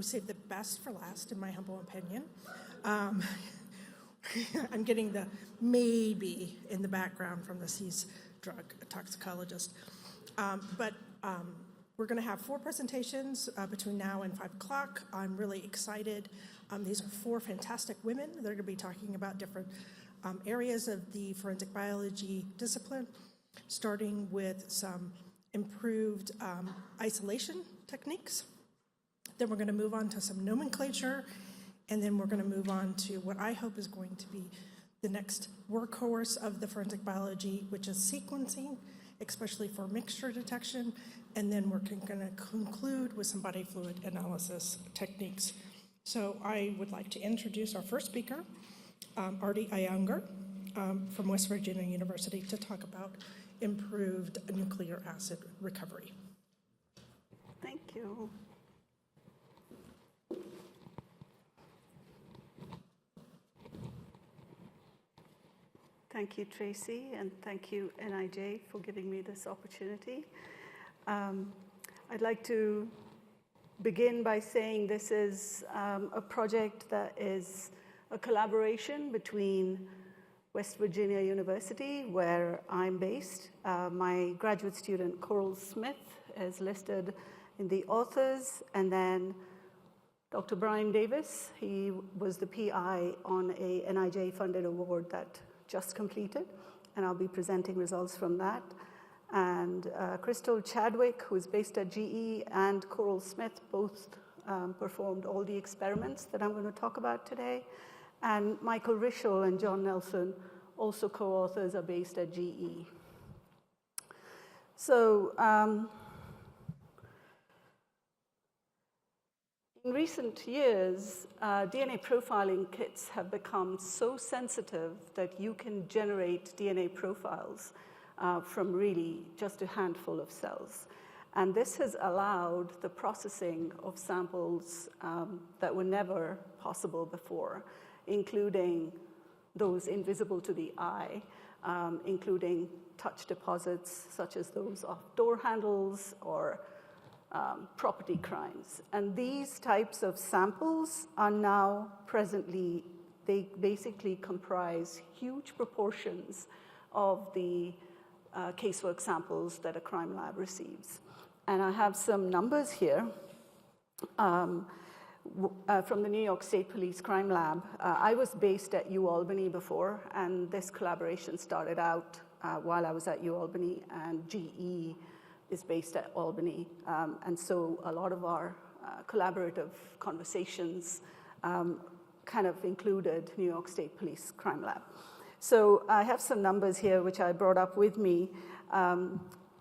we saved the best for last, in my humble opinion. I'm getting the maybe in the background from the C's drug toxicologist. We're going to have 4 presentations between now and 5 o'clock. I'm really excited. These are 4 fantastic women. They're going to be talking about different areas of the forensic biology discipline, starting with some improved isolation techniques. Then we're going to move on to some nomenclature, and then we're going to move on to what I hope is going to be the next workhorse of the forensic biology, which is sequencing, especially for mixture detection. And then we're going to conclude with some body fluid analysis techniques. So I would like to introduce our first speaker, Artie Iyengar from West Virginia University, to talk about improved nucleic acid recovery. Thank you. Thank you, Tracy, and thank you, NIJ, for giving me this opportunity. I'd like to begin by saying this is a project that is a collaboration between West Virginia University, where I'm based. My graduate student, Coral Smith, is listed in the authors, and then Dr. Brian Davis, he was the PI on a NIJ-funded award that just completed, and I'll be presenting results from that. And Crystal Chadwick, who is based at GE, and Coral Smith both performed all the experiments that I'm going to talk about today. And Michael Rischel and John Nelson, also co-authors, are based at GE. So in recent years, DNA profiling kits have become so sensitive that you can generate DNA profiles from really just a handful of cells. And this has allowed the processing of samples that were never possible before, including those invisible to the eye, including touch deposits such as those of door handles or property crimes. And these types of samples are now presently, they basically comprise huge proportions of the casework samples that a crime lab receives. And I have some numbers here from the New York State Police Crime Lab. I was based at UAlbany before, and this collaboration started out while I was at UAlbany, and GE is based at Albany. And so a lot of our collaborative conversations kind of included New York State Police Crime Lab. So I have some numbers here which I brought up with me.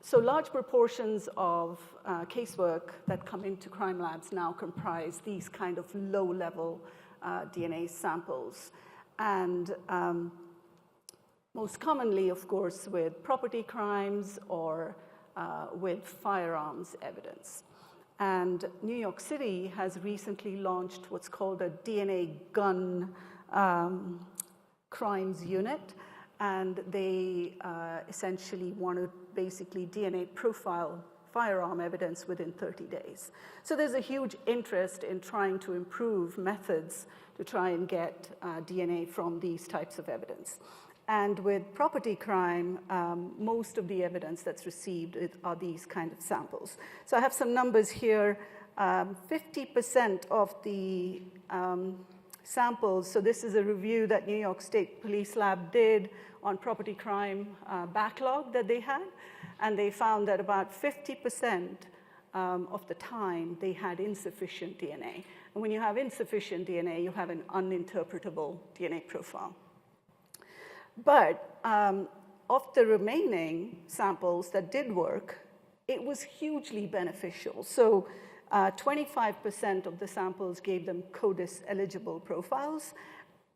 So large proportions of casework that come into crime labs now comprise these kind of low-level DNA samples. And most commonly, of course, with property crimes or with firearms evidence. And New York City has recently launched what's called a DNA gun crimes unit, and they essentially want to basically DNA profile firearm evidence within 30 days. So there's a huge interest in trying to improve methods to try and get DNA from these types of evidence. And with property crime, most of the evidence that's received are these kind of samples. So I have some numbers here. 50% of the samples, so this is a review that New York State Police Lab did on property crime backlog that they had, and they found that about 50% of the time they had insufficient DNA. And when you have insufficient DNA, you have an uninterpretable DNA profile. But of the remaining samples that did work, it was hugely beneficial. So 25% of the samples gave them CODIS-eligible profiles,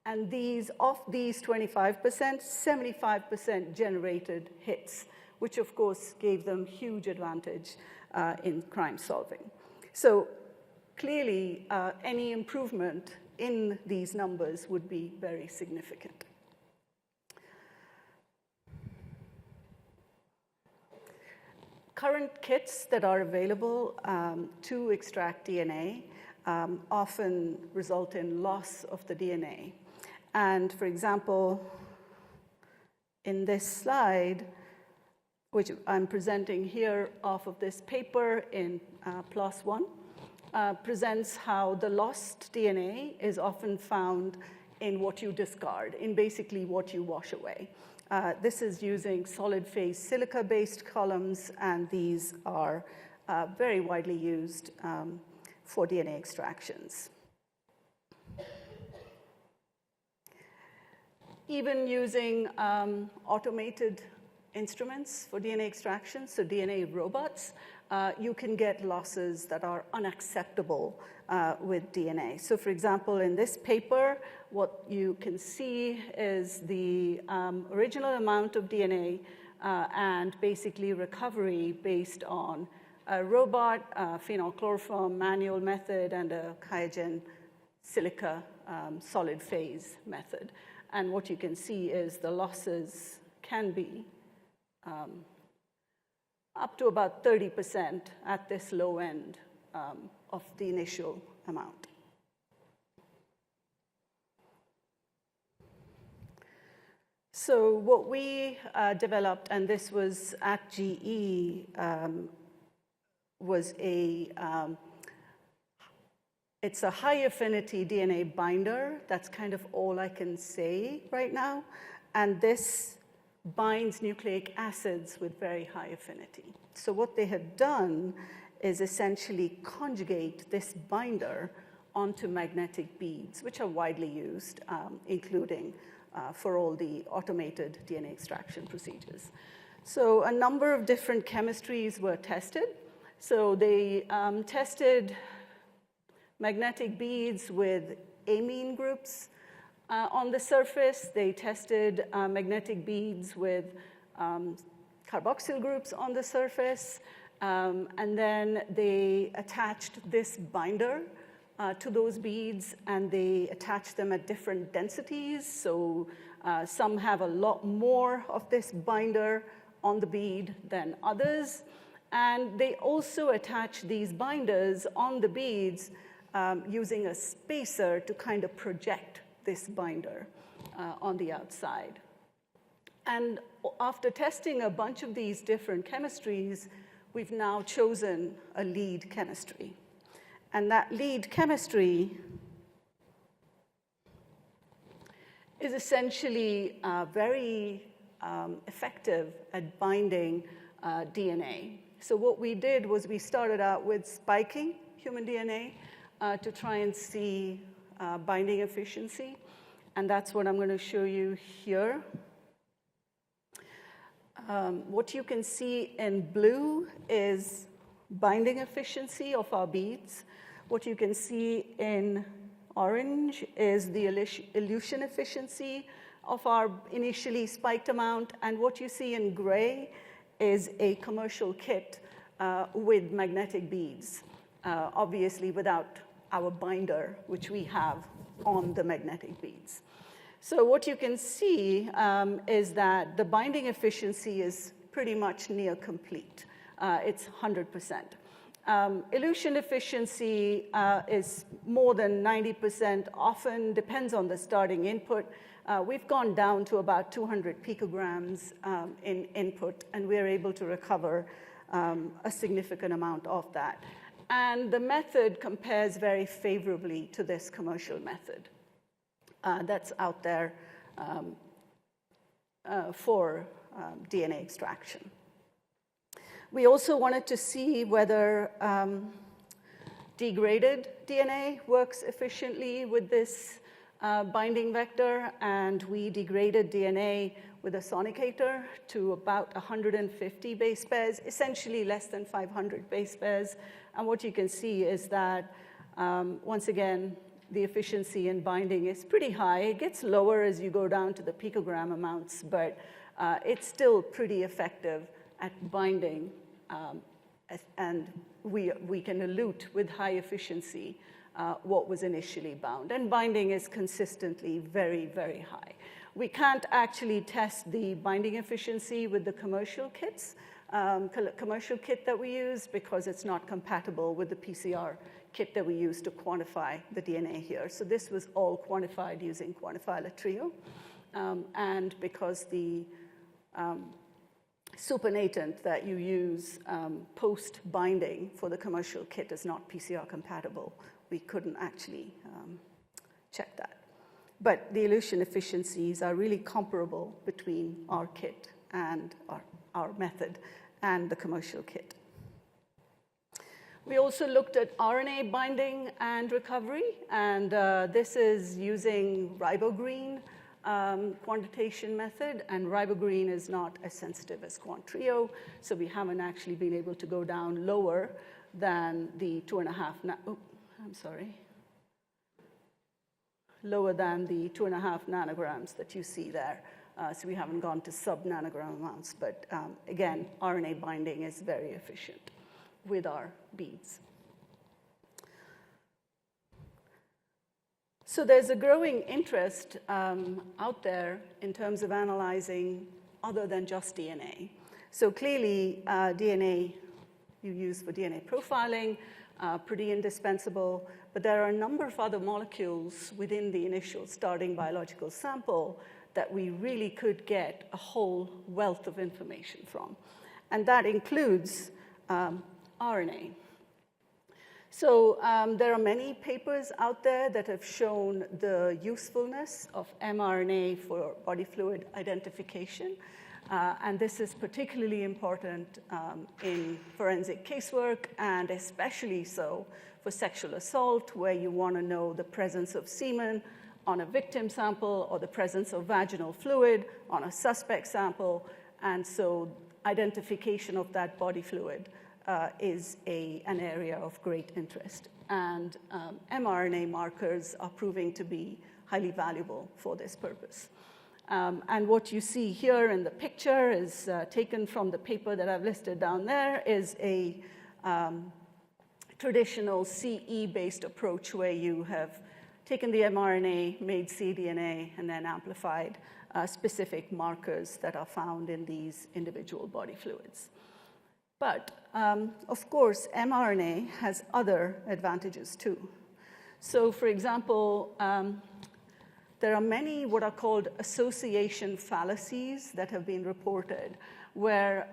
and of these 25%, 75% generated hits, which of course gave them huge advantage in crime solving. So clearly, any improvement in these numbers would be very significant. Current kits that are available to extract DNA often result in loss of the DNA. And for example, in this slide, which I'm presenting here off of this paper in PLOS One, presents how the lost DNA is often found in what you discard, in basically what you wash away. This is using solid phase silica-based columns, and these are very widely used for DNA extractions. Even using automated instruments for DNA extraction, so DNA robots, you can get losses that are unacceptable with DNA. So for example, in this paper, what you can see is the original amount of DNA and basically recovery based on a robot, phenylchloroform manual method, and a QIAGEN silica solid phase method. And what you can see is the losses can be up to about 30% at this low end of the initial amount. So what we developed, and this was at GE, was it's a high affinity DNA binder. That's kind of all I can say right now. And this binds nucleic acids with very high affinity. So what they have done is essentially conjugate this binder onto magnetic beads, which are widely used, including for all the automated DNA extraction procedures. So a number of different chemistries were tested. So they tested magnetic beads with amine groups on the surface. They tested magnetic beads with carboxyl groups on the surface. And then they attached this binder to those beads, and they attached them at different densities. So some have a lot more of this binder on the bead than others. And they also attach these binders on the beads using a spacer to kind of project this binder on the outside. And after testing a bunch of these different chemistries, we've now chosen a lead chemistry. And that lead chemistry is essentially very effective at binding DNA. So what we did was we started out with spiking human DNA to try and see binding efficiency. And that's what I'm going to show you here. What you can see in blue is binding efficiency of our beads. What you can see in orange is the elution efficiency of our initially spiked amount. And what you see in gray is a commercial kit with magnetic beads, obviously without our binder, which we have on the magnetic beads. So what you can see is that the binding efficiency is pretty much near complete. It's 100%. Elution efficiency is more than 90%, often depends on the starting input. We've gone down to about 200 picograms in input, and we're able to recover a significant amount of that. And the method compares very favorably to this commercial method that's out there for DNA extraction. We also wanted to see whether degraded DNA works efficiently with this binding vector, and we degraded DNA with a sonicator to about 150 base pairs, essentially less than 500 base pairs. And what you can see is that, once again, the efficiency in binding is pretty high. It gets lower as you go down to the picogram amounts, but it's still pretty effective at binding, and we can elute with high efficiency what was initially bound. And binding is consistently very, very high. We can't actually test the binding efficiency with the commercial kits, commercial kit that we use, because it's not compatible with the PCR kit that we used to quantify the DNA here. So this was all quantified using quantifiler trio. And because the supernatant that you use post-binding for the commercial kit is not PCR compatible, we couldn't actually check that. But the elution efficiencies are really comparable between our kit and our method and the commercial kit. We also looked at RNA binding and recovery, and this is using ribogreen quantitation method, and ribogreen is not as sensitive as quant-trio, so we haven't actually been able to go down lower than the 2.5 nanograms that you see there. So we haven't gone to sub-nanogram amounts, but again, RNA binding is very efficient with our beads. So there's a growing interest out there in terms of analyzing other than just DNA. So clearly, DNA you use for DNA profiling, pretty indispensable, but there are a number of other molecules within the initial starting biological sample that we really could get a whole wealth of information from. And that includes RNA. So there are many papers out there that have shown the usefulness of mRNA for body fluid identification. And this is particularly important in forensic casework, and especially so for sexual assault, where you want to know the presence of semen on a victim sample or the presence of vaginal fluid on a suspect sample. And so identification of that body fluid is an area of great interest. And mRNA markers are proving to be highly valuable for this purpose. And what you see here in the picture is taken from the paper that I've listed down there, is a traditional CE-based approach where you have taken the mRNA, made cDNA, and then amplified specific markers that are found in these individual body fluids. But, of course, mRNA has other advantages, too. So, for example, there are many what are called association fallacies that have been reported, where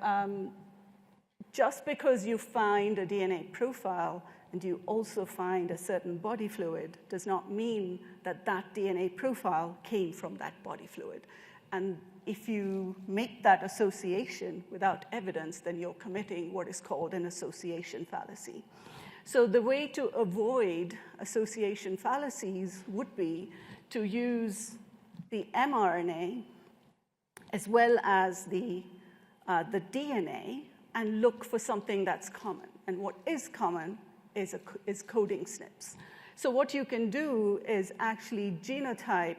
just because you find a DNA profile and you also find a certain body fluid does not mean that that DNA profile came from that body fluid. And if you make that association without evidence, then you're committing what is called an association fallacy. So the way to avoid association fallacies would be to use the mRNA as well as the DNA and look for something that's common. And what is common is coding SNPs. So what you can do is actually genotype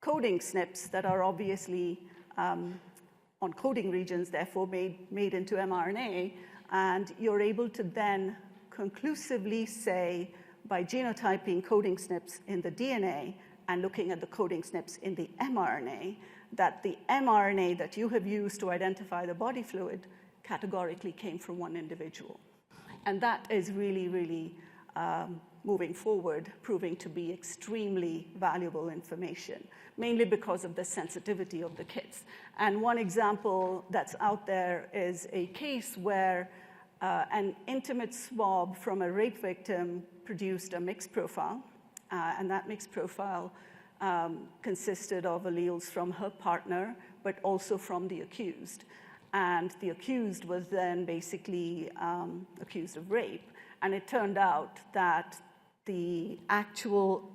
coding SNPs that are obviously on coding regions, therefore made into mRNA, and you're able to then conclusively say, by genotyping coding SNPs in the DNA and looking at the coding SNPs in the mRNA, that the mRNA that you have used to identify the body fluid categorically came from one individual. And that is really, really moving forward, proving to be extremely valuable information, mainly because of the sensitivity of the kits. And one example that's out there is a case where an intimate swab from a rape victim produced a mixed profile, and that mixed profile consisted of alleles from her partner, but also from the accused. And the accused was then basically accused of rape. And it turned out that the actual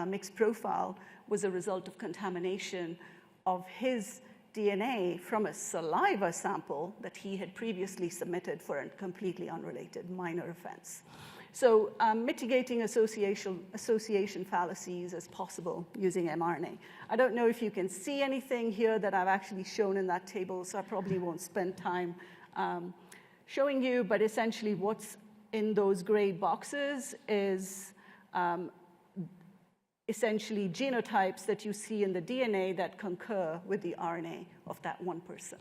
mixed profile was a result of contamination of his DNA from a saliva sample that he had previously submitted for a completely unrelated minor offense. So mitigating association fallacies is possible using mRNA. I don't know if you can see anything here that I've actually shown in that table, so I probably won't spend time showing you, but essentially what's in those gray boxes is essentially genotypes that you see in the DNA that concur with the RNA of that one person.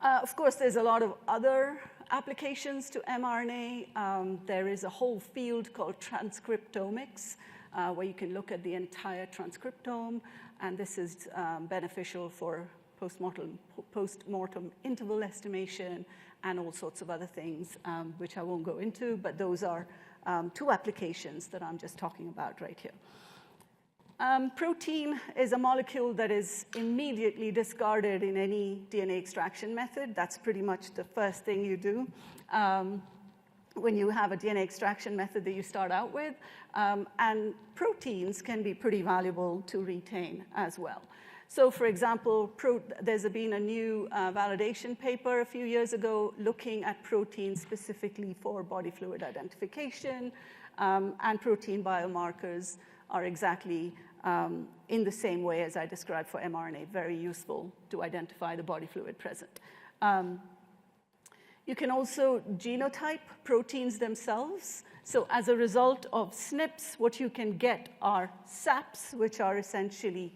Of course, there's a lot of other applications to mRNA. There is a whole field called transcriptomics, where you can look at the entire transcriptome, and this is beneficial for post-mortem interval estimation and all sorts of other things, which I won't go into, but those are two applications that I'm just talking about right here. Protein is a molecule that is immediately discarded in any DNA extraction method. That's pretty much the first thing you do when you have a DNA extraction method that you start out with. And proteins can be pretty valuable to retain as well. So for example, there's been a new validation paper a few years ago looking at proteins specifically for body fluid identification, and protein biomarkers are exactly in the same way as I described for mRNA, very useful to identify the body fluid present. You can also genotype proteins themselves. So as a result of SNPs, what you can get are SAPs, which are essentially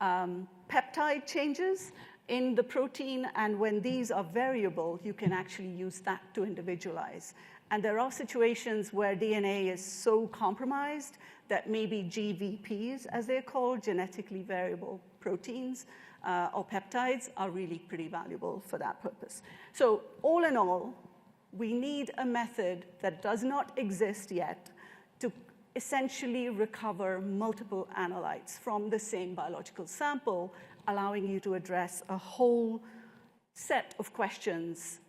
peptide changes in the protein, and when these are variable, you can actually use that to individualize. And there are situations where DNA is so compromised that maybe GVPs, as they're called, genetically variable proteins or peptides, are really pretty valuable for that purpose. So all in all, we need a method that does not exist yet to essentially recover multiple analytes from the same biological sample, allowing you to address a whole set of questions,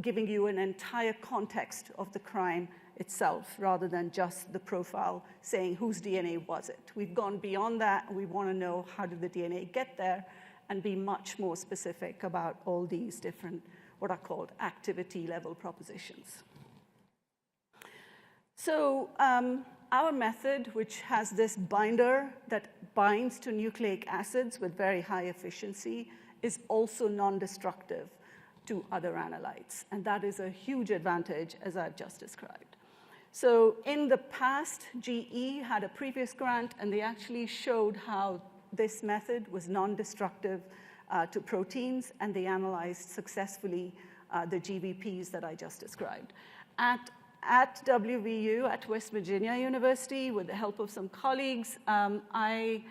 giving you an entire context of the crime itself, rather than just the profile saying whose DNA was it. We've gone beyond that. We want to know how did the DNA get there and be much more specific about all these different, what are called activity level propositions. So our method, which has this binder that binds to nucleic acids with very high efficiency, is also non-destructive to other analytes. And that is a huge advantage, as I've just described. So in the past, GE had a previous grant, and they actually showed how this method was non-destructive to proteins, and they analyzed successfully the GVPs that I just described. At WVU, at West Virginia University, with the help of some colleagues, my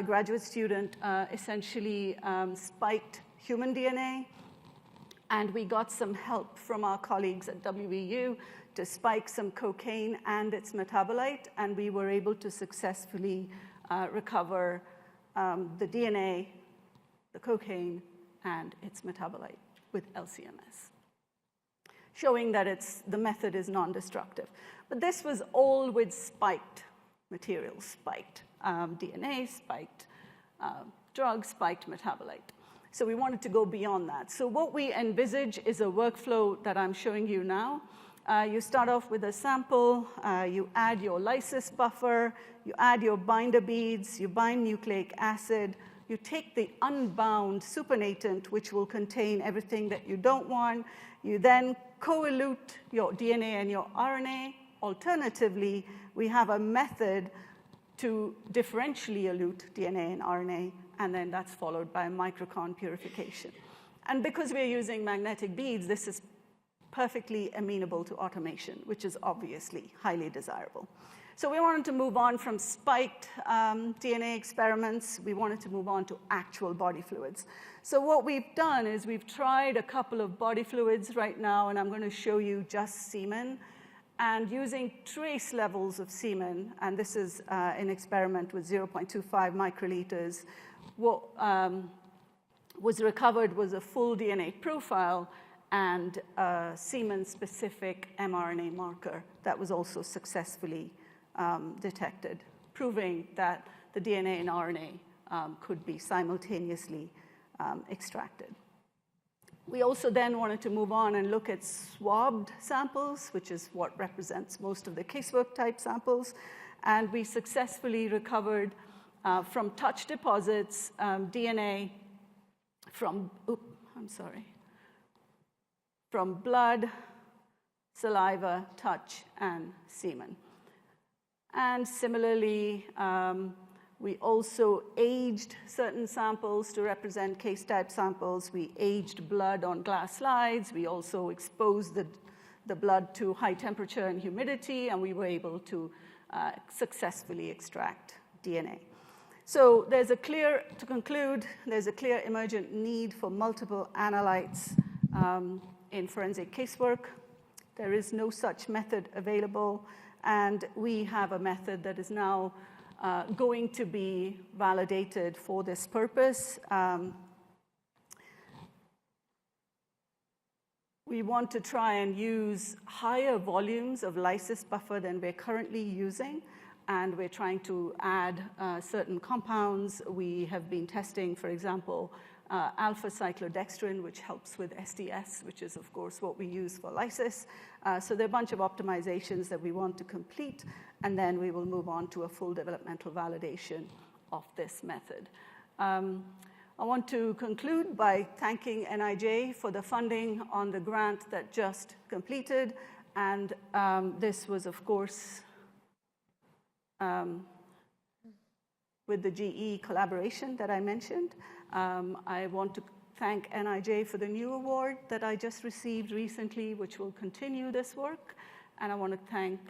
graduate student essentially spiked human DNA, and we got some help from our colleagues at WVU to spike some cocaine and its metabolite, and we were able to successfully recover the DNA, the cocaine, and its metabolite with LC-MS, showing that the method is non-destructive. But this was all with spiked materials, spiked DNA, spiked drugs, spiked metabolite. So we wanted to go beyond that. So what we envisage is a workflow that I'm showing you now. You start off with a sample, you add your lysis buffer, you add your binder beads, you bind nucleic acid, you take the unbound supernatant, which will contain everything that you don't want, you then co-elute your DNA and your RNA. Alternatively, we have a method to differentially elute DNA and RNA, and then that's followed by microcon purification. And because we're using magnetic beads, this is perfectly amenable to automation, which is obviously highly desirable. So we wanted to move on from spiked DNA experiments. We wanted to move on to actual body fluids. So what we've done is we've tried a couple of body fluids right now, and I'm going to show you just semen. And using trace levels of semen, and this is an experiment with 0.25 microliters, what was recovered was a full DNA profile and a semen-specific mRNA marker that was also successfully detected, proving that the DNA and RNA could be simultaneously extracted. We also then wanted to move on and look at swabbed samples, which is what represents most of the casework type samples. And we successfully recovered from touch deposits DNA from blood, saliva, touch, and semen. And similarly, We also aged certain samples to represent case type samples. We aged blood on glass slides. We also exposed the blood to high temperature and humidity, and we were able to successfully extract DNA. So to conclude, there's a clear emergent need for multiple analytes in forensic casework. There is no such method available, and we have a method that is now going to be validated for this purpose. We want to try and use higher volumes of lysis buffer than we're currently using, and we're trying to add certain compounds. We have been testing, for example, alpha-cyclodextrin, which helps with SDS, which is, of course, what we use for lysis. So there are a bunch of optimizations that we want to complete, and then we will move on to a full developmental validation of this method. I want to conclude by thanking NIJ for the funding on the grant that just completed. And this was, of course, with the GE collaboration that I mentioned. I want to thank NIJ for the new award that I just received recently, which will continue this work. And I want to thank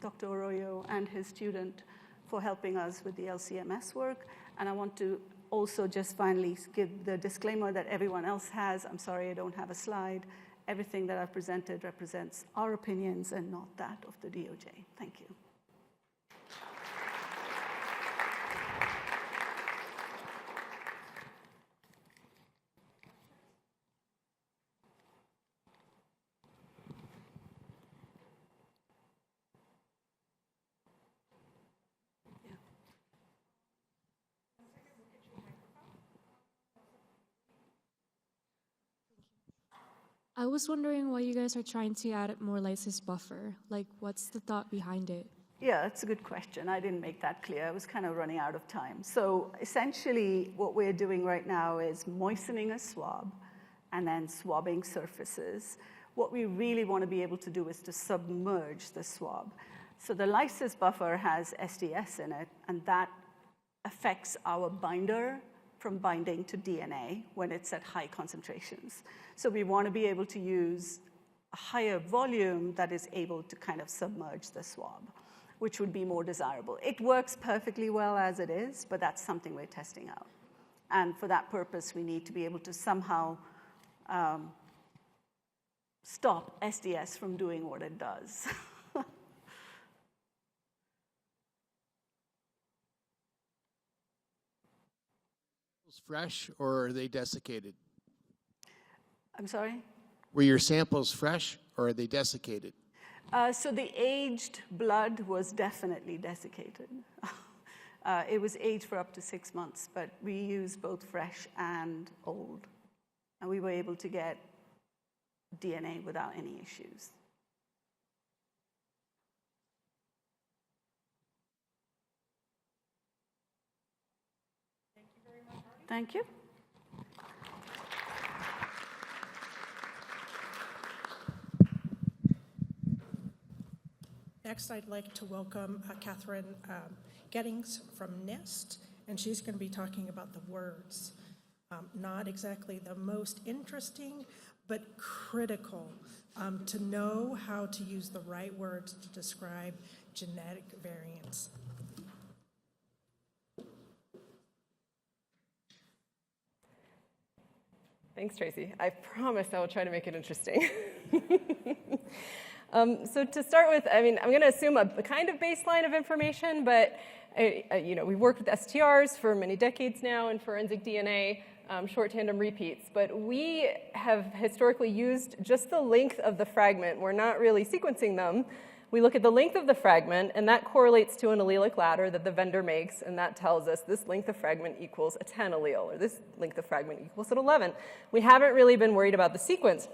Dr. Arroyo and his student for helping us with the LCMS work. And I want to also just finally give the disclaimer that everyone else has. I'm sorry I don't have a slide. Everything that I've presented represents our opinions and not that of the DOJ. Thank you. I was wondering why you guys are trying to add more lysis buffer. Like, what's the thought behind it? Yeah, that's a good question. I didn't make that clear. I was kind of running out of time. So essentially, what we're doing right now is moistening a swab and then swabbing surfaces. What we really want to be able to do is to submerge the swab. So the lysis buffer has SDS in it, and that affects our binder from binding to DNA when it's at high concentrations. So we want to be able to use a higher volume that is able to kind of submerge the swab, which would be more desirable. It works perfectly well as it is, but that's something we're testing out. And for that purpose, we need to be able to somehow stop SDS from doing what it does. Fresh, or are they desiccated? I'm sorry? Were your samples fresh, or are they desiccated? So the aged blood was definitely desiccated. It was aged for up to 6 months, but we used both fresh and old. And we were able to get DNA without any issues. Thank you. Next, I'd like to welcome Catherine Gettings from NIST, and she's going to be talking about the words. Not exactly the most interesting, but critical to know how to use the right words to describe genetic variants. Thanks, Tracy. I promise I will try to make it interesting. So to start with, I mean, I'm going to assume a kind of baseline of information, but we've worked with STRs for many decades now in forensic DNA, short tandem repeats, but we have historically used just the length of the fragment. We're not really sequencing them. We look at the length of the fragment, and that correlates to an allelic ladder that the vendor makes, and that tells us this length of fragment equals a 10 allele, or this length of fragment equals an 11. We haven't really been worried about the sequence,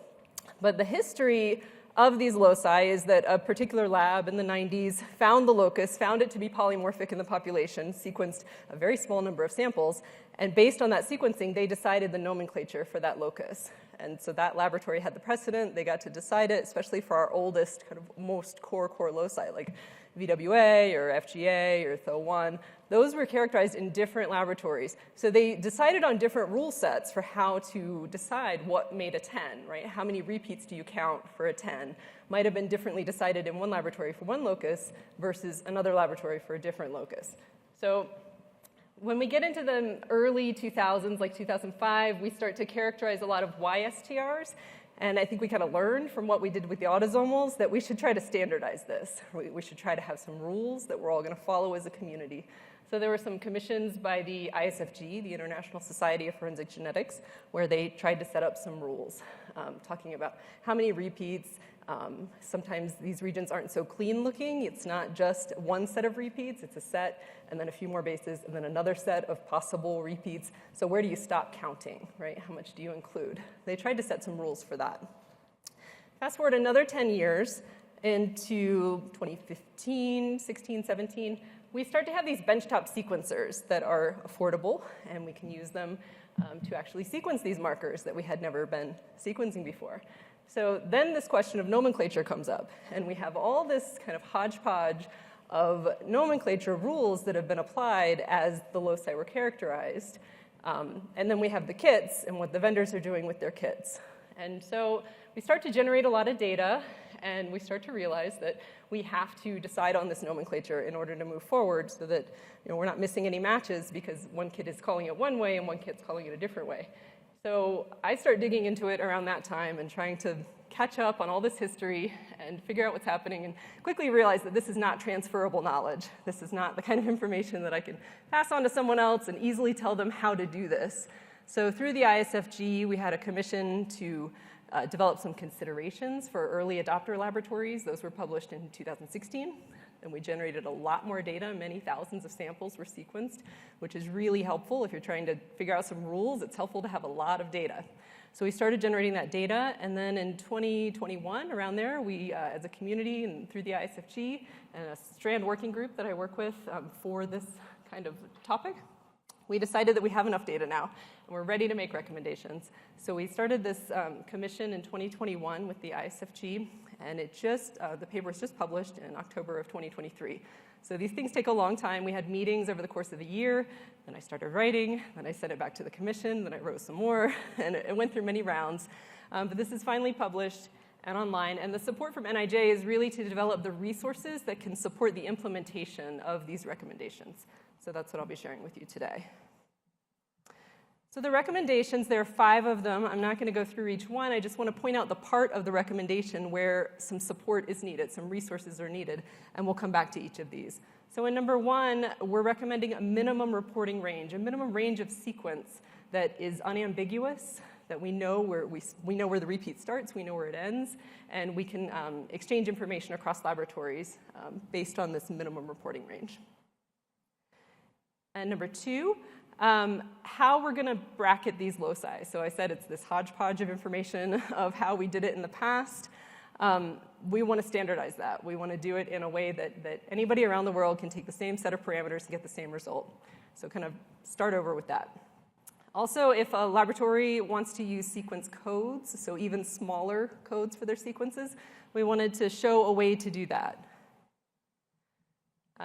but the history of these loci is that a particular lab in the 90s found the locus, found it to be polymorphic in the population, sequenced a very small number of samples, and based on that sequencing, they decided the nomenclature for that locus. And so that laboratory had the precedent. They got to decide it, especially for our oldest, kind of most core loci, like VWA or FGA or THO1. Those were characterized in different laboratories. So they decided on different rule sets for how to decide what made a 10, right? How many repeats do you count for a 10? Might have been differently decided in one laboratory for one locus versus another laboratory for a different locus. So when we get into the early 2000s, like 2005, we start to characterize a lot of YSTRs. And I think we kind of learned from what we did with the autosomals that we should try to standardize this. We should try to have some rules that we're all going to follow as a community. So there were some commissions by the ISFG, the International Society of Forensic Genetics, where they tried to set up some rules, talking about how many repeats. Sometimes these regions aren't so clean looking. It's not just one set of repeats. It's a set, and then a few more bases, and then another set of possible repeats. So where do you stop counting, right? How much do you include? They tried to set some rules for that. Fast forward another 10 years into 2015, 16, 17. We start to have these benchtop sequencers that are affordable, and we can use them to actually sequence these markers that we had never been sequencing before. So then this question of nomenclature comes up, and we have all this kind of hodgepodge of nomenclature rules that have been applied as the loci were characterized. And then we have the kits and what the vendors are doing with their kits. And so we start to generate a lot of data, and we start to realize that we have to decide on this nomenclature in order to move forward so that we're not missing any matches because one kit is calling it one way and one kit's calling it a different way. So I start digging into it around that time and trying to catch up on all this history and figure out what's happening, and quickly realize that this is not transferable knowledge. This is not the kind of information that I can pass on to someone else and easily tell them how to do this. So through the ISFG, we had a commission to develop some considerations for early adopter laboratories. Those were published in 2016. And we generated a lot more data. Many thousands of samples were sequenced, which is really helpful. If you're trying to figure out some rules, it's helpful to have a lot of data. So we started generating that data, and then in 2021, around there, we, as a community and through the ISFG and a strand working group that I work with for this kind of topic, we decided that we have enough data now, and we're ready to make recommendations. So we started this commission in 2021 with the ISFG, and the paper was just published in October of 2023. So these things take a long time. We had meetings over the course of the year, then I started writing, then I sent it back to the commission, then I wrote some more, and it went through many rounds. But this is finally published and online, and the support from NIJ is really to develop the resources that can support the implementation of these recommendations. So that's what I'll be sharing with you today. So the recommendations, there are 5 of them. I'm not going to go through each one. I just want to point out the part of the recommendation where some support is needed, some resources are needed, and we'll come back to each of these. So in number 1, we're recommending a minimum reporting range, a minimum range of sequence that is unambiguous, that we know where the repeat starts, we know where it ends, and we can exchange information across laboratories based on this minimum reporting range. And number 2, how we're going to bracket these loci. So I said it's this hodgepodge of information of how we did it in the past. We want to standardize that. We want to do it in a way that anybody around the world can take the same set of parameters and get the same result. So kind of start over with that. Also, if a laboratory wants to use sequence codes, so even smaller codes for their sequences, we wanted to show a way to do that.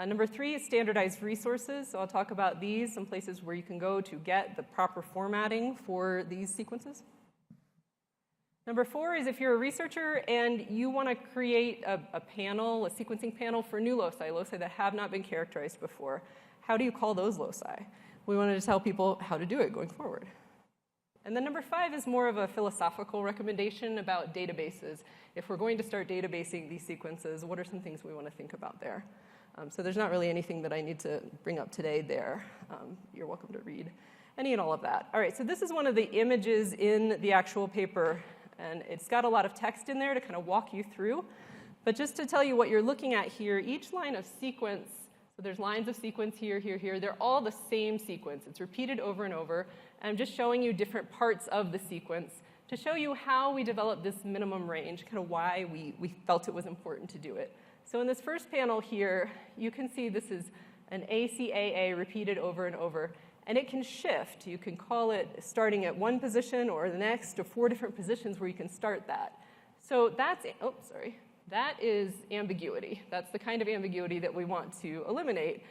Number 3 is standardized resources. So I'll talk about these, some places where you can go to get the proper formatting for these sequences. Number 4 is if you're a researcher and you want to create a panel, a sequencing panel for new loci that have not been characterized before. How do you call those loci? We wanted to tell people how to do it going forward. And then number 5 is more of a philosophical recommendation about databases. If we're going to start databasing these sequences, what are some things we want to think about there? So there's not really anything that I need to bring up today there. You're welcome to read any and all of that. All right, so this is one of the images in the actual paper, and it's got a lot of text in there to kind of walk you through. But just to tell you what you're looking at here, each line of sequence, so there's lines of sequence here, here, here, they're all the same sequence. It's repeated over and over, and I'm just showing you different parts of the sequence to show you how we developed this minimum range, kind of why we felt it was important to do it. So in this first panel here, you can see this is an ACAA repeated over and over. And it can shift. You can call it starting at one position or the next, or 4 different positions where you can start that. So that is ambiguity. That's the kind of ambiguity that we want to eliminate.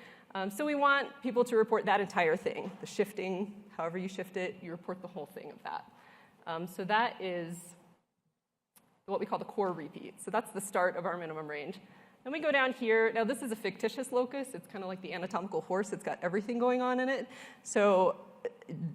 So we want people to report that entire thing, the shifting, however you shift it, you report the whole thing of that. So that is what we call the core repeat. So that's the start of our minimum range. Then we go down here. Now this is a fictitious locus. It's kind of like the anatomical horse. It's got everything going on in it. So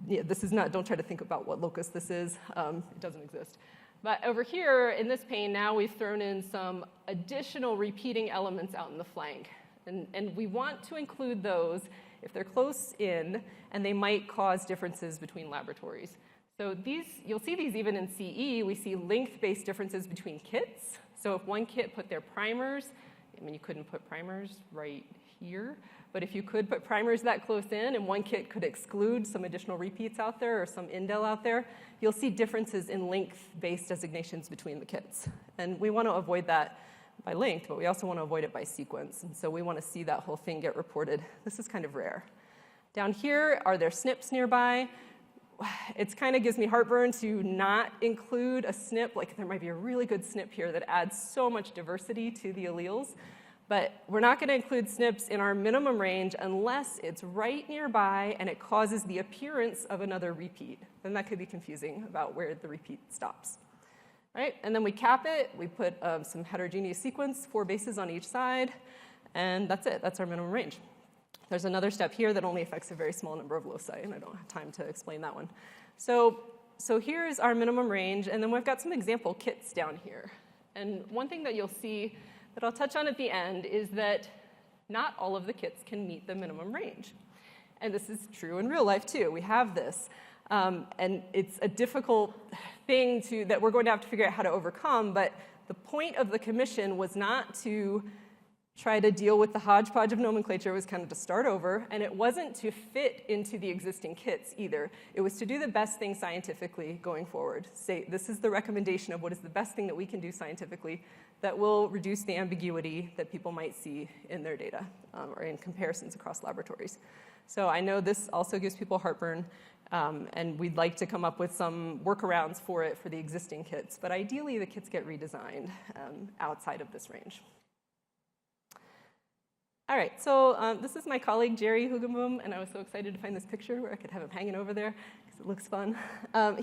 yeah, this is not, don't try to think about what locus this is. It doesn't exist. But over here in this pane, now we've thrown in some additional repeating elements out in the flank. And we want to include those if they're close in and they might cause differences between laboratories. So these, you'll see these even in CE. We see length-based differences between kits. So if one kit put their primers, I mean, you couldn't put primers right here, but if you could put primers that close in and one kit could exclude some additional repeats out there or some indel out there, you'll see differences in length-based designations between the kits. And we want to avoid that by length, but we also want to avoid it by sequence. And so we want to see that whole thing get reported. This is kind of rare. Down here, are there SNPs nearby? It kind of gives me heartburn to not include a SNP. Like there might be a really good SNP here that adds so much diversity to the alleles. But we're not going to include SNPs in our minimum range unless it's right nearby and it causes the appearance of another repeat. Then that could be confusing about where the repeat stops. Right? And then we cap it. We put some heterogeneous sequence, 4 bases on each side. And that's it. That's our minimum range. There's another step here that only affects a very small number of loci, and I don't have time to explain that one. So here's our minimum range, and then we've got some example kits down here. And one thing that you'll see that I'll touch on at the end is that not all of the kits can meet the minimum range. And this is true in real life, too. We have this. And it's a difficult thing that we're going to have to figure out how to overcome, but the point of the commission was not to try to deal with the hodgepodge of nomenclature. It was kind of to start over, and it wasn't to fit into the existing kits either. It was to do the best thing scientifically going forward. Say, this is the recommendation of what is the best thing that we can do scientifically that will reduce the ambiguity that people might see in their data or in comparisons across laboratories. So I know this also gives people heartburn, and we'd like to come up with some workarounds for it for the existing kits, but ideally the kits get redesigned outside of this range. All right, so this is my colleague, Jerry Hugenboom, and I was so excited to find this picture where I could have him hanging over there because it looks fun.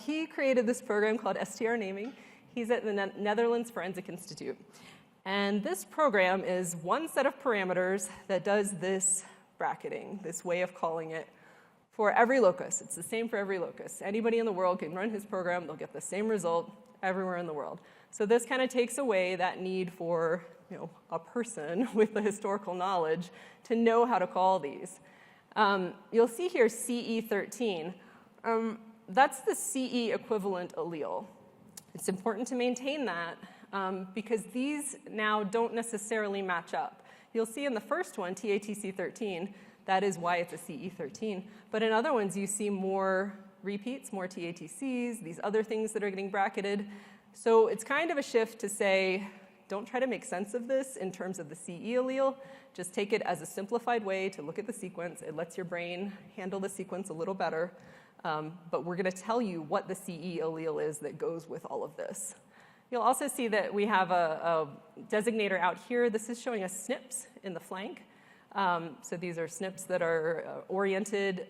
He created this program called STR Naming. He's at the Netherlands Forensic Institute. And this program is one set of parameters that does this bracketing, this way of calling it, for every locus. It's the same for every locus. Anybody in the world can run his program. They'll get the same result everywhere in the world. So this kind of takes away that need for a person with the historical knowledge to know how to call these. You'll see here CE13. That's the CE equivalent allele. It's important to maintain that because these now don't necessarily match up. You'll see in the first one, TATC13, that is why it's a CE13. But in other ones, you see more repeats, more TATCs, these other things that are getting bracketed. So it's kind of a shift to say, don't try to make sense of this in terms of the CE allele. Just take it as a simplified way to look at the sequence. It lets your brain handle the sequence a little better. But we're going to tell you what the CE allele is that goes with all of this. You'll also see that we have a designator out here. This is showing us SNPs in the flank. So these are SNPs that are oriented.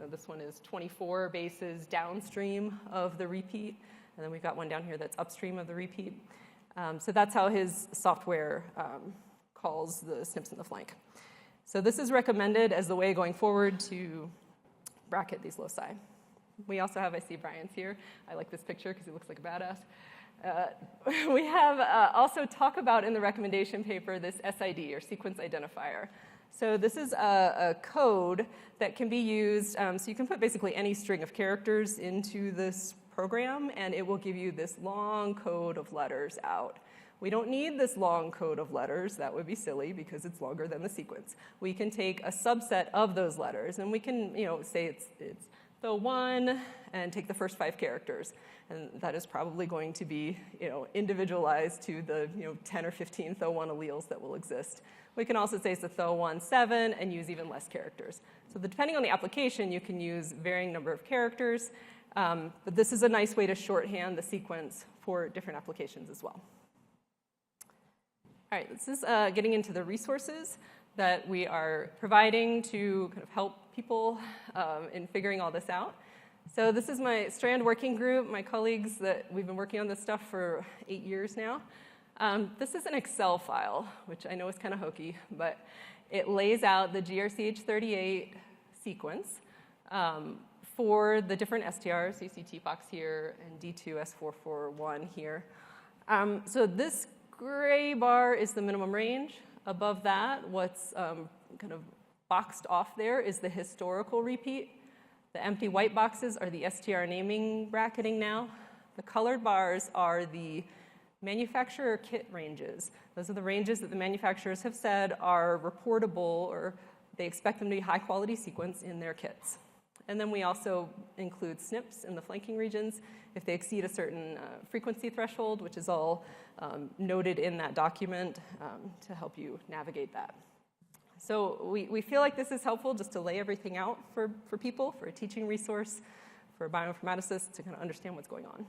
This one is 24 bases downstream of the repeat. And then we've got one down here that's upstream of the repeat. So that's how his software calls the SNPs in the flank. So this is recommended as the way going forward to bracket these loci. We also have, I see Brian's here. I like this picture because he looks like a badass. We have also talk about in the recommendation paper this SID, or sequence identifier. So this is a code that can be used, so you can put basically any string of characters into this program, and it will give you this long code of letters out. We don't need this long code of letters. That would be silly because it's longer than the sequence. We can take a subset of those letters, and we can say it's Tho1, and take the first 5 characters. And that is probably going to be, individualized to the, 10 or 15 Tho1 alleles that will exist. We can also say it's a Tho1 7 and use even less characters. So depending on the application, you can use varying number of characters. But this is a nice way to shorthand the sequence for different applications as well. All right, this is getting into the resources that we are providing to kind of help people in figuring all this out. So this is my Strand working group, my colleagues that we've been working on this stuff for 8 years now. This is an Excel file, which I know is kind of hokey, but it lays out the GRCH38 sequence for the different STRs. You see TPOX here and D2S441 here. So this gray bar is the minimum range. Above that, what's kind of boxed off there is the historical repeat. The empty white boxes are the STR naming bracketing now. The colored bars are the manufacturer kit ranges. Those are the ranges that the manufacturers have said are reportable, or they expect them to be high quality sequence in their kits. And then we also include SNPs in the flanking regions if they exceed a certain frequency threshold, which is all noted in that document to help you navigate that. So we feel like this is helpful just to lay everything out for people, for a teaching resource, for bioinformaticists to kind of understand what's going on.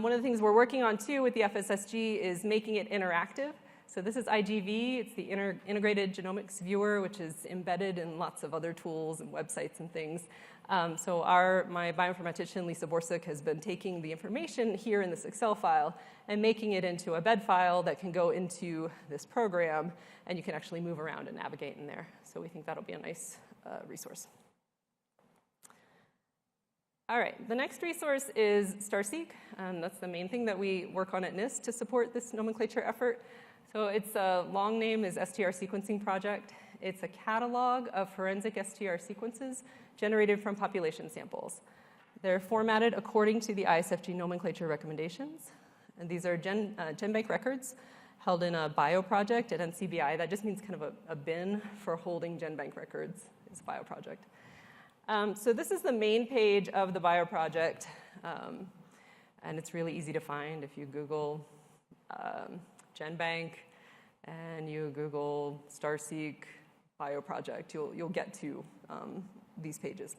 One of the things we're working on too with the FSSG is making it interactive. So this is IGV, it's the Integrated Genomics Viewer, which is embedded in lots of other tools and websites and things. So my bioinformatician, Lisa Borsuk, has been taking the information here in this Excel file and making it into a bed file that can go into this program, and you can actually move around and navigate in there. So we think that'll be a nice resource. All right, the next resource is StarSeq. That's the main thing that we work on at NIST to support this nomenclature effort. So its long name is STR Sequencing Project. It's a catalog of forensic STR sequences generated from population samples. They're formatted according to the ISFG nomenclature recommendations. And these are GenBank records held in a bio project at NCBI. That just means kind of a bin for holding GenBank records is bio project. So this is the main page of the bio project. And it's really easy to find if you Google GenBank and you Google StarSeq bioproject, you'll get to these pages.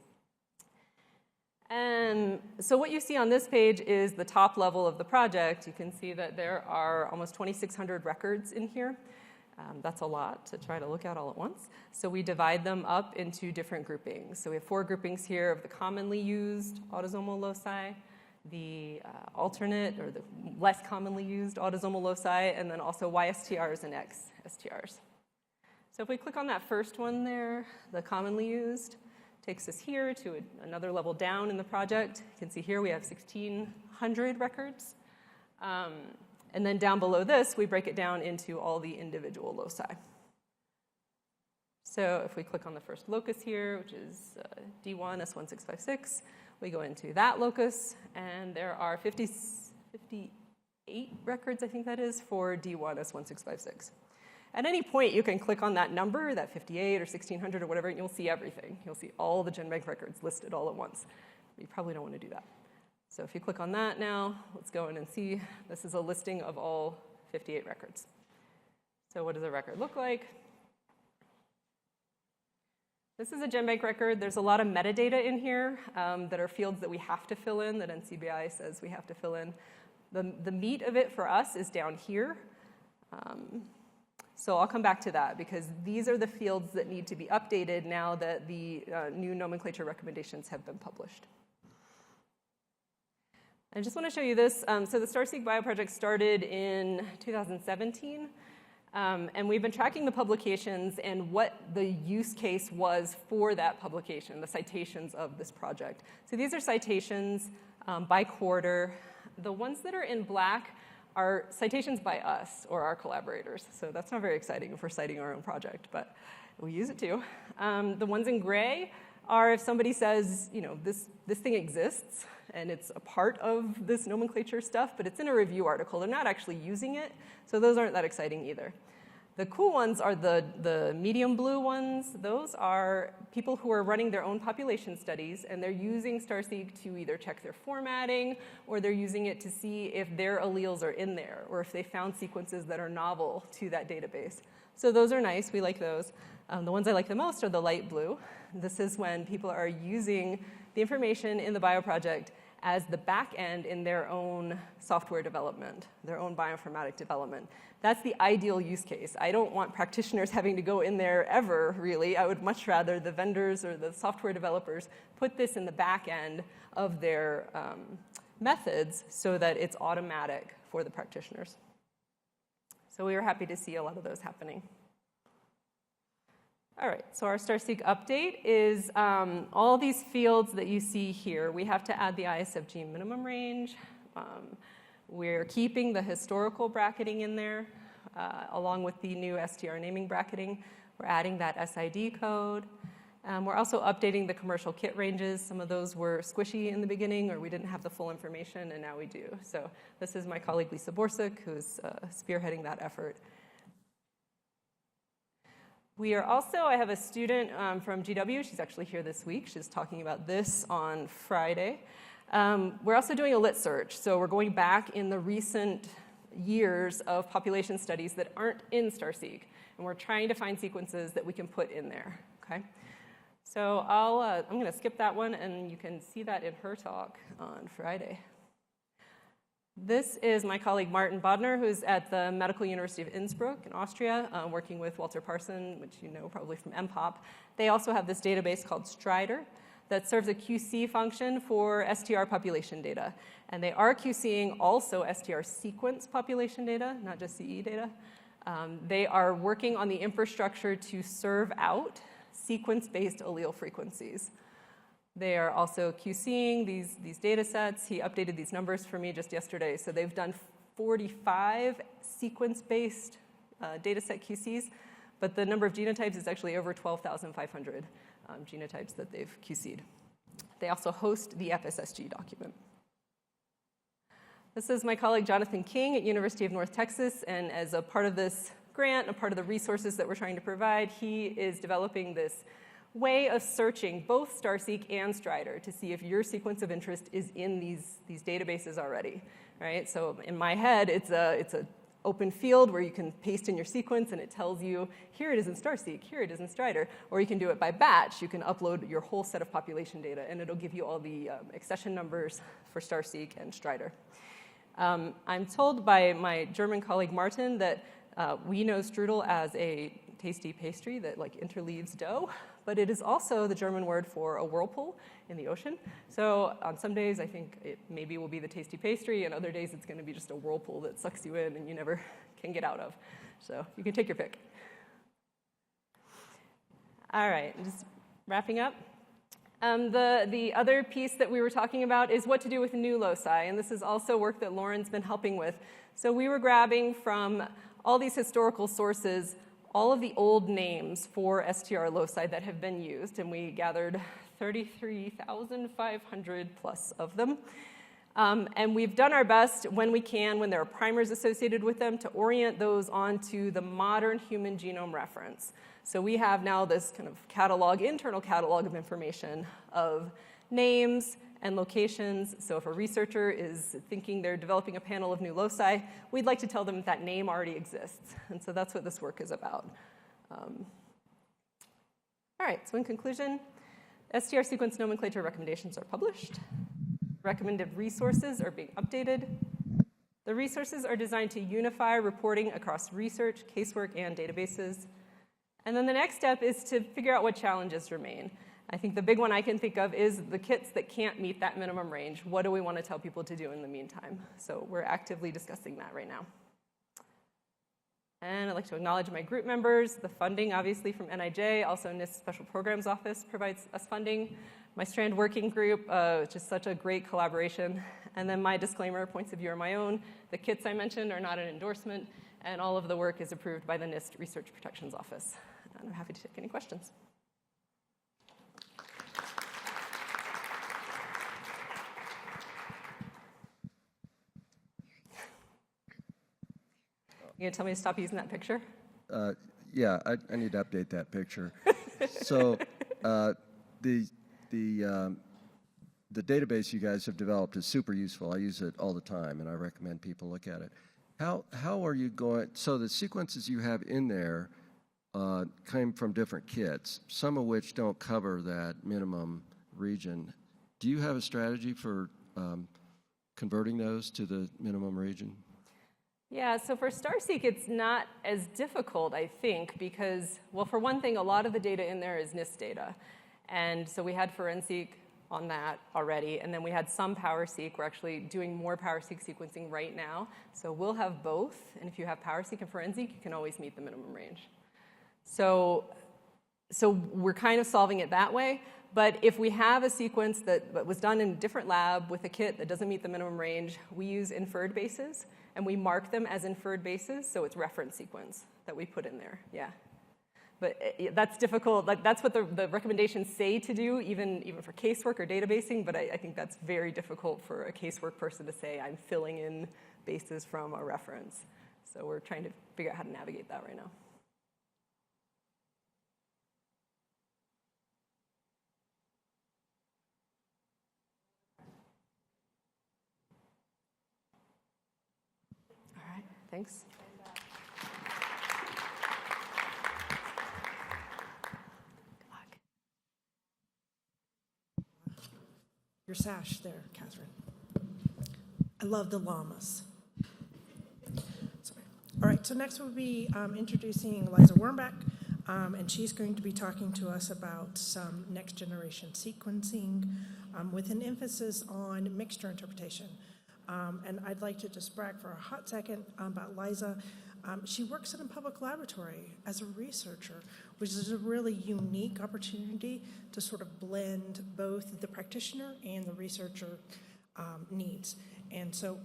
And so what you see on this page is the top level of the project. You can see that there are almost 2,600 records in here. That's a lot to try to look at all at once. So we divide them up into different groupings. So we have 4 groupings here of the commonly used autosomal loci, the alternate or the less commonly used autosomal loci, and then also YSTRs and XSTRs. So if we click on that first one there, the commonly used, takes us here to another level down in the project. You can see here we have 1,600 records. And then down below this, we break it down into all the individual loci. So if we click on the first locus here, which is D1 S1656, we go into that locus, and there are 58 records, I think that is, for D1 S1656. At any point, you can click on that number, that 58 or 1,600 or whatever, and you'll see everything. You'll see all the GenBank records listed all at once. You probably don't want to do that. So if you click on that now, let's go in and see. This is a listing of all 58 records. So what does a record look like? This is a GenBank record. There's a lot of metadata in here that are fields that we have to fill in, that NCBI says we have to fill in. The meat of it for us is down here. So I'll come back to that because these are the fields that need to be updated now that the new nomenclature recommendations have been published. I just want to show you this. So the StarSeq Bio project started in 2017. And we've been tracking the publications and what the use case was for that publication, the citations of this project. So these are citations by quarter. The ones that are in black are citations by us or our collaborators. So that's not very exciting if we're citing our own project, but we use it too. The ones in gray are if somebody says, this thing exists and it's a part of this nomenclature stuff, but it's in a review article. They're not actually using it, so those aren't that exciting either. The cool ones are the medium blue ones. Those are people who are running their own population studies, and they're using StarSeq to either check their formatting, or they're using it to see if their alleles are in there, or if they found sequences that are novel to that database. So those are nice. We like those. The ones I like the most are the light blue. This is when people are using the information in the bioproject as the back end in their own software development, their own bioinformatic development. That's the ideal use case. I don't want practitioners having to go in there ever, really. I would much rather the vendors or the software developers put this in the back end of their methods so that it's automatic for the practitioners. So we were happy to see a lot of those happening. All right, so our StarSeq update is all these fields that you see here. We have to add the ISFG minimum range. We're keeping the historical bracketing in there, along with the new STR naming bracketing. We're adding that SID code. We're also updating the commercial kit ranges. Some of those were squishy in the beginning, or we didn't have the full information, and now we do. So this is my colleague Lisa Borsuk, who's spearheading that effort. We are also, I have a student from GW. She's actually here this week. She's talking about this on Friday. We're also doing a lit search. So we're going back in the recent years of population studies that aren't in StarSeq. And we're trying to find sequences that we can put in there, okay? So I'm going to skip that one, and you can see that in her talk on Friday. This is my colleague Martin Bodner, who's at the Medical University of Innsbruck in Austria, working with Walter Parson, which you know probably from MPOP. They also have this database called Strider that serves a QC function for STR population data. And they are QCing also STR sequence population data, not just CE data. They are working on the infrastructure to serve out sequence-based allele frequencies. They are also QCing these data sets. He updated these numbers for me just yesterday. So they've done 45 sequence-based data set QCs, but the number of genotypes is actually over 12,500 genotypes that they've QC'd. They also host the FSSG document. This is my colleague Jonathan King at University of North Texas, and as a part of this grant, a part of the resources that we're trying to provide, he is developing this way of searching both StarSeq and Strider to see if your sequence of interest is in these databases already, right? So in my head, it's a open field where you can paste in your sequence and it tells you, here it is in StarSeq, here it is in Strider. Or you can do it by batch. You can upload your whole set of population data and it'll give you all the accession numbers for StarSeq and Strider. I'm told by my German colleague Martin that we know strudel as a tasty pastry that like interleaves dough, but it is also the German word for a whirlpool in the ocean. So on some days, I think it maybe will be the tasty pastry, and other days it's going to be just a whirlpool that sucks you in and you never can get out of. So you can take your pick. All right, just wrapping up. The other piece that we were talking about is what to do with new loci, and this is also work that Lauren's been helping with. So we were grabbing from all these historical sources all of the old names for STR loci that have been used, and we gathered 33,500 plus of them. And we've done our best when we can, when there are primers associated with them, to orient those onto the modern human genome reference. So we have now this kind of catalog, internal catalog of information of names and locations. So if a researcher is thinking they're developing a panel of new loci, we'd like to tell them that name already exists. And so that's what this work is about. All right, so in conclusion, STR sequence nomenclature recommendations are published. Recommended resources are being updated. The resources are designed to unify reporting across research, casework, and databases. And then the next step is to figure out what challenges remain. I think the big one I can think of is the kits that can't meet that minimum range. What do we want to tell people to do in the meantime? So we're actively discussing that right now. And I'd like to acknowledge my group members, the funding obviously from NIJ, also NIST Special Programs Office provides us funding. My Strand Working Group, just such a great collaboration. And then my disclaimer, points of view are my own. The kits I mentioned are not an endorsement, and all of the work is approved by the NIST Research Protections Office. And I'm happy to take any questions. You gonna tell me to stop using that picture? yeah, I need to update that picture. So the database you guys have developed is super useful. I use it all the time, and I recommend people look at it. How are you going? So the sequences you have in there came from different kits, some of which don't cover that minimum region. Do you have a strategy for converting those to the minimum region? Yeah, so for StarSeek, it's not as difficult, I think, because, well, for one thing, a lot of the data in there is NIST data. And so we had Forensic on that already, and then we had some PowerSeek. We're actually doing more PowerSeek sequencing right now. So we'll have both, and if you have PowerSeek and Forensic, you can always meet the minimum range. So we're kind of solving it that way. But if we have a sequence that was done in a different lab with a kit that doesn't meet the minimum range, we use inferred bases, and we mark them as inferred bases, so it's reference sequence that we put in there, yeah. But that's difficult. Like, that's what the recommendations say to do, even for casework or databasing, but I think that's very difficult for a casework person to say, I'm filling in bases from a reference. So we're trying to figure out how to navigate that right now. All right, thanks. Your sash there, Catherine. I love the llamas. Sorry. All right, so next we'll be introducing Liza Wormbach, and she's going to be talking to us about some next generation sequencing with an emphasis on mixture interpretation. And I'd like to just brag for a hot second about Liza. She works in a public laboratory as a researcher, which is a really unique opportunity to sort of blend both the practitioner and the researcher needs. And so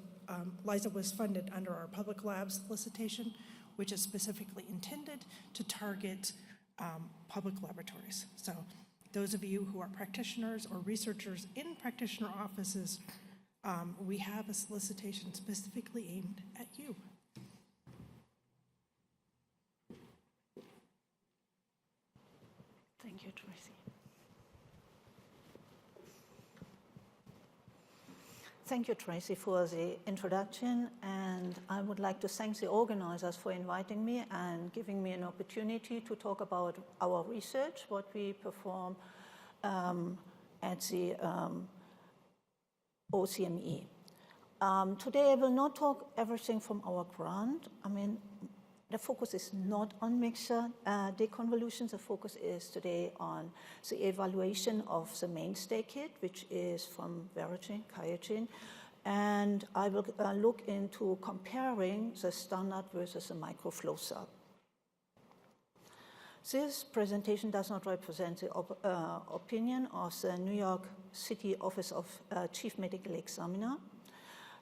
Liza was funded under our public lab solicitation, which is specifically intended to target public laboratories. So those of you who are practitioners or researchers in practitioner offices, we have a solicitation specifically aimed at you. Thank you, Tracy. Thank you, Tracy, for the introduction, and I would like to thank the organizers for inviting me and giving me an opportunity to talk about our research, what we perform at the OCME. Today I will not talk everything from our grant. I mean, the focus is not on mixture deconvolution. The focus is today on the evaluation of the mainstay kit, which is from Verogen, QIAGEN, and I will look into comparing the standard versus the microflow cell. This presentation does not represent the opinion of the New York City Office of Chief Medical Examiner.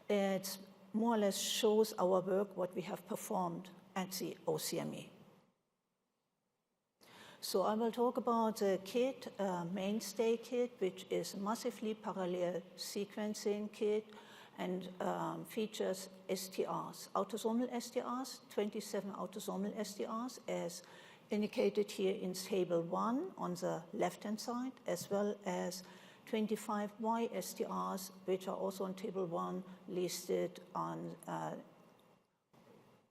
It more or less shows our work, what we have performed at the OCME. So I will talk about the kit, mainstay kit, which is massively parallel sequencing kit and features STRs, autosomal STRs, 27 autosomal STRs, as indicated here in table 1 on the left-hand side, as well as 25 Y STRs, which are also on table 1 listed on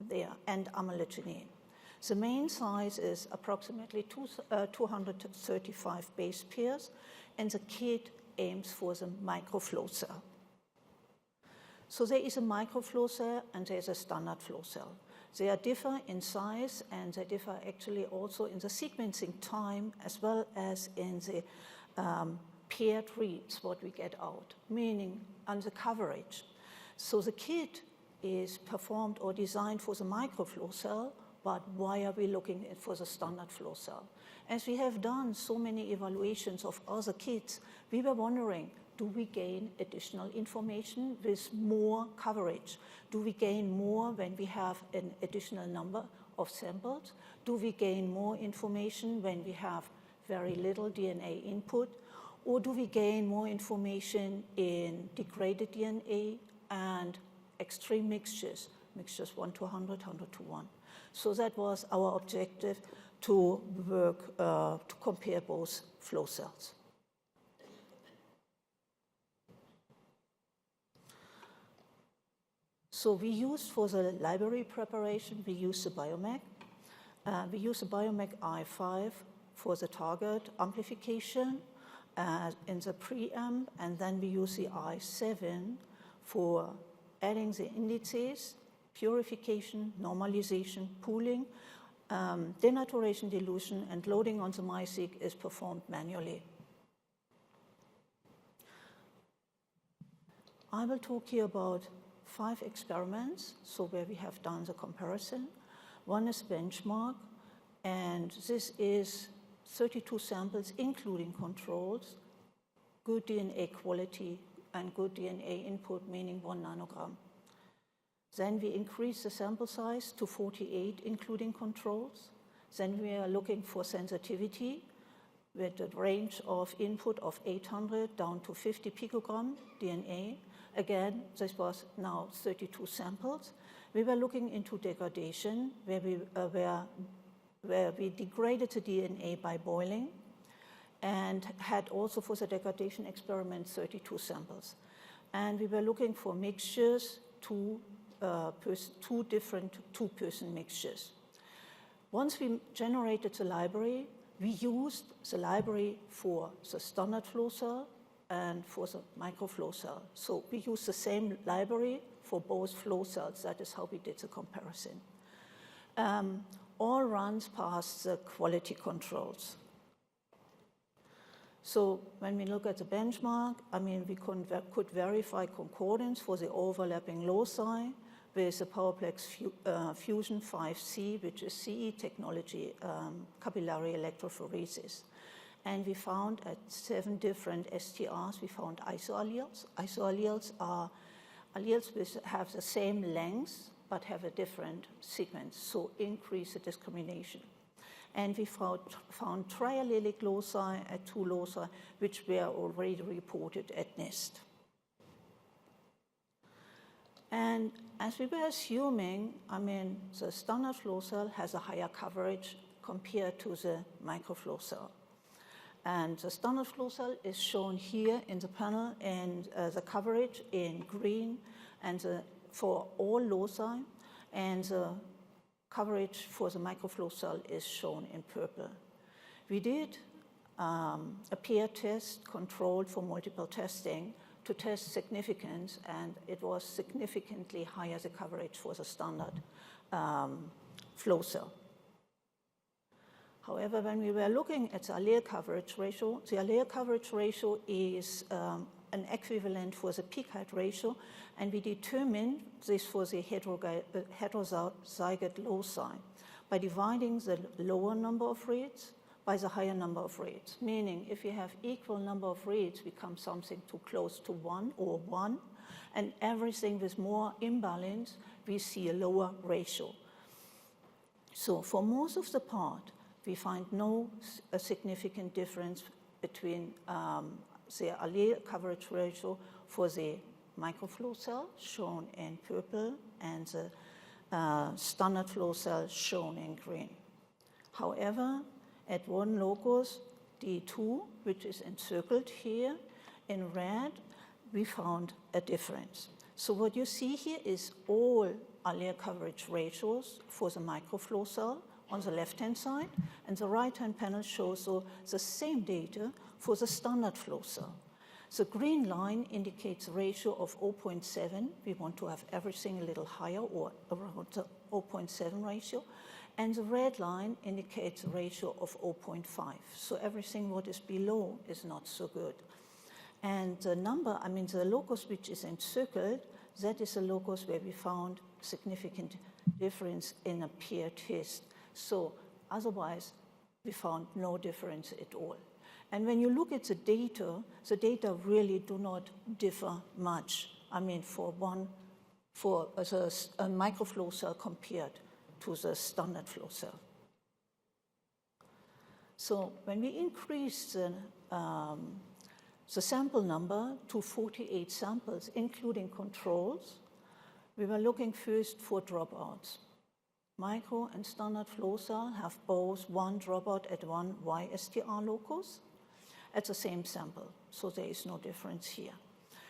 there, and amylogenine. The main size is approximately 235 base pairs, and the kit aims for the microflow cell. So there is a microflow cell and there is a standard flow cell. They differ in size, and they differ actually also in the sequencing time, as well as in the paired reads, what we get out, meaning on the coverage. So the kit is performed or designed for the microflow cell, but why are we looking for the standard flow cell? As we have done so many evaluations of other kits, we were wondering, do we gain additional information with more coverage? Do we gain more when we have an additional number of samples? Do we gain more information when we have very little DNA input? Or do we gain more information in degraded DNA and extreme mixtures, mixtures 1 to 100, 100 to 1. So that was our objective, to work, to compare both flow cells. So we used, for the library preparation, we used the Biomech. We use the Biomech i5 for the target amplification in the preamp, and then we use the i7 for adding the indices, purification, normalization, pooling, denaturation, dilution, and loading on the MySeq is performed manually. I will talk here about 5 experiments, so where we have done the comparison. One is benchmark, and this is 32 samples, including controls, good DNA quality, and good DNA input, meaning 1 nanogram. Then we increase the sample size to 48, including controls. Then we are looking for sensitivity with a range of input of 800 down to 50 picogram DNA. Again, this was now 32 samples. We were looking into degradation, where we degraded the DNA by boiling, and had also for the degradation experiment 32 samples. And we were looking for mixtures, two different two-person mixtures. Once we generated the library, we used the library for the standard flow cell and for the microflow cell. So we used the same library for both flow cells. That is how we did the comparison. All runs passed the quality controls. So when we look at the benchmark, I mean, we could verify concordance for the overlapping loci with the PowerPlex Fusion 5C, which is CE technology, capillary electrophoresis. And we found at 7 different STRs, we found isoalleles. Isoalleles are alleles which have the same length, but have a different sequence, so increase the discrimination. And we found triallelic loci at 2 loci, which were already reported at NIST. And as we were assuming, I mean, the standard flow cell has a higher coverage compared to the microflow cell. And the standard flow cell is shown here in the panel, and the coverage in green, and for all loci, and the coverage for the microflow cell is shown in purple. We did a peer test controlled for multiple testing to test significance, and it was significantly higher, the coverage for the standard flow cell. However, when we were looking at the allele coverage ratio, the allele coverage ratio is an equivalent for the peak height ratio, and we determined this for the heterozygote loci by dividing the lower number of reads by the higher number of reads. Meaning, if you have equal number of reads, become something too close to 1 or 1, and everything with more imbalance, we see a lower ratio. So for most of the part, we find no significant difference between the allele coverage ratio for the microflow cell, shown in purple, and the standard flow cell, shown in green. However, at one locus, D2, which is encircled here in red, we found a difference. So what you see here is all allele coverage ratios for the microflow cell on the left-hand side, and the right-hand panel shows the same data for the standard flow cell. The green line indicates a ratio of 0.7. We want to have everything a little higher, or around the 0.7 ratio. And the red line indicates a ratio of 0.5. So everything what is below is not so good. And the number, I mean, the locus which is encircled, that is a locus where we found significant difference in a peer test. So otherwise, we found no difference at all. And when you look at the data really do not differ much. I mean, for a microflow cell compared to the standard flow cell. So when we increase the sample number to 48 samples, including controls, we were looking first for dropouts. micro and standard flow cell have both one dropout at one YSTR locus at the same sample. So there is no difference here.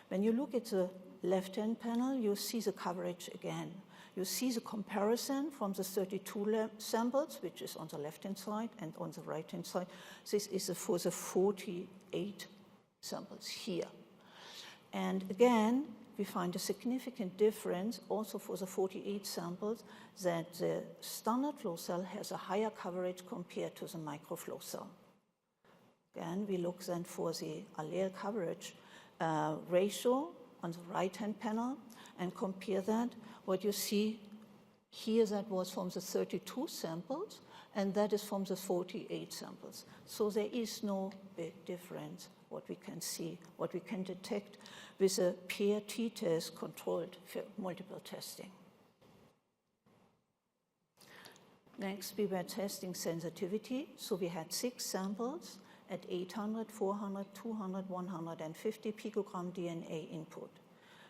When you look at the left-hand panel, you see the coverage again. You see the comparison from the 32 samples, which is on the left-hand side, and on the right-hand side. This is for the 48 samples here. And again, we find a significant difference also for the 48 samples that the standard flow cell has a higher coverage compared to the microflow cell. Again, we look then for the allele coverage ratio on the right-hand panel and compare that. What you see here, that was from the 32 samples, and that is from the 48 samples. So there is no big difference, what we can see, what we can detect with a peer t-test controlled for multiple testing. Next, we were testing sensitivity. So we had 6 samples at 800, 400, 200, 150 picogram DNA input.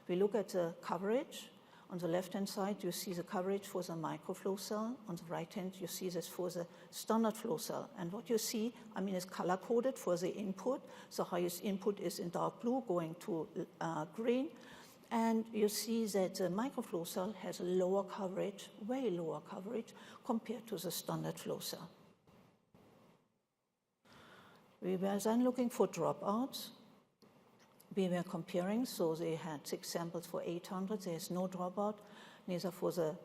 We look at the coverage. On the left-hand side, you see the coverage for the microflow cell. On the right-hand, you see this for the standard flow cell. And what you see, is color-coded for the input. The highest input is in dark blue, going to green. And you see that the microflow cell has a lower coverage, way lower coverage, compared to the standard flow cell. We were then looking for dropouts. We were comparing, so they had 6 samples for 800. There's no dropout, neither for the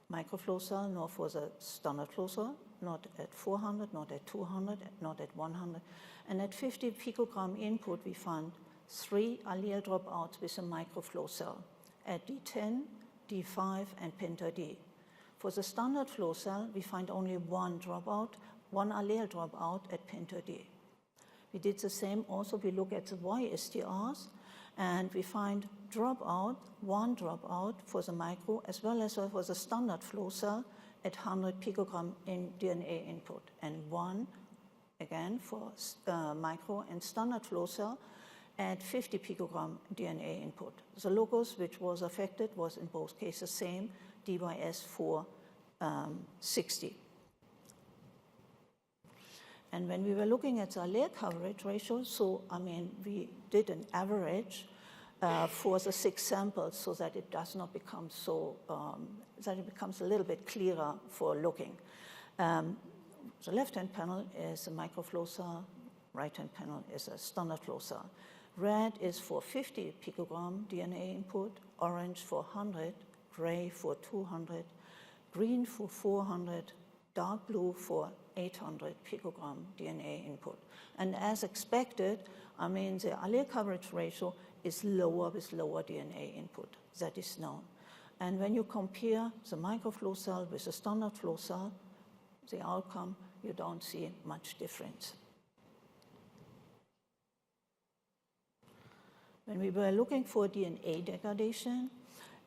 microflow cell nor for the standard flow cell, not at 400, not at 200, not at 100. And at 50 picogram input, we found 3 allele dropouts with a microflow cell at D10, D5, and penta-D. For the standard flow cell, we find only 1 dropout, 1 allele dropout at penta-D. We did the same also. We look at the YSTRs, and we find dropout, 1 dropout for the micro, as well as for the standard flow cell at 100 picogram in DNA input, and 1, again, for micro and standard flow cell at 50 picogram DNA input. The locus which was affected was in both cases same, DYS 460. And when we were looking at the allele coverage ratio, so we did an average for the 6 samples so that it does not become so, that it becomes a little bit clearer for looking. The left-hand panel is a microflow cell, right-hand panel is a standard flow cell. Red is for 50 picogram DNA input, orange for 100, gray for 200, green for 400, dark blue for 800 picogram DNA input. And as expected, the allele coverage ratio is lower with lower DNA input. That is known. And when you compare the microflow cell with the standard flow cell, the outcome, you don't see much difference. When we were looking for DNA degradation,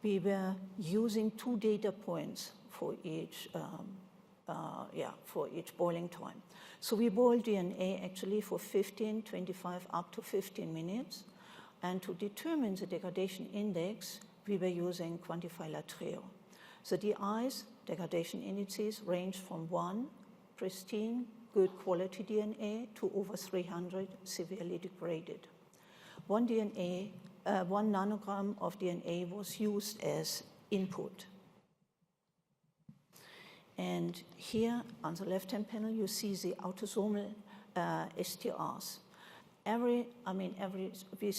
we were using 2 data points for each boiling time. So we boiled DNA actually for 15, 25, up to 15 minutes. And to determine the degradation index, we were using quantifier trio. The DIs, degradation indices, range from 1, pristine, good quality DNA, to over 300, severely degraded. 1 nanogram of DNA was used as input. And here on the left-hand panel, you see the autosomal STRs. We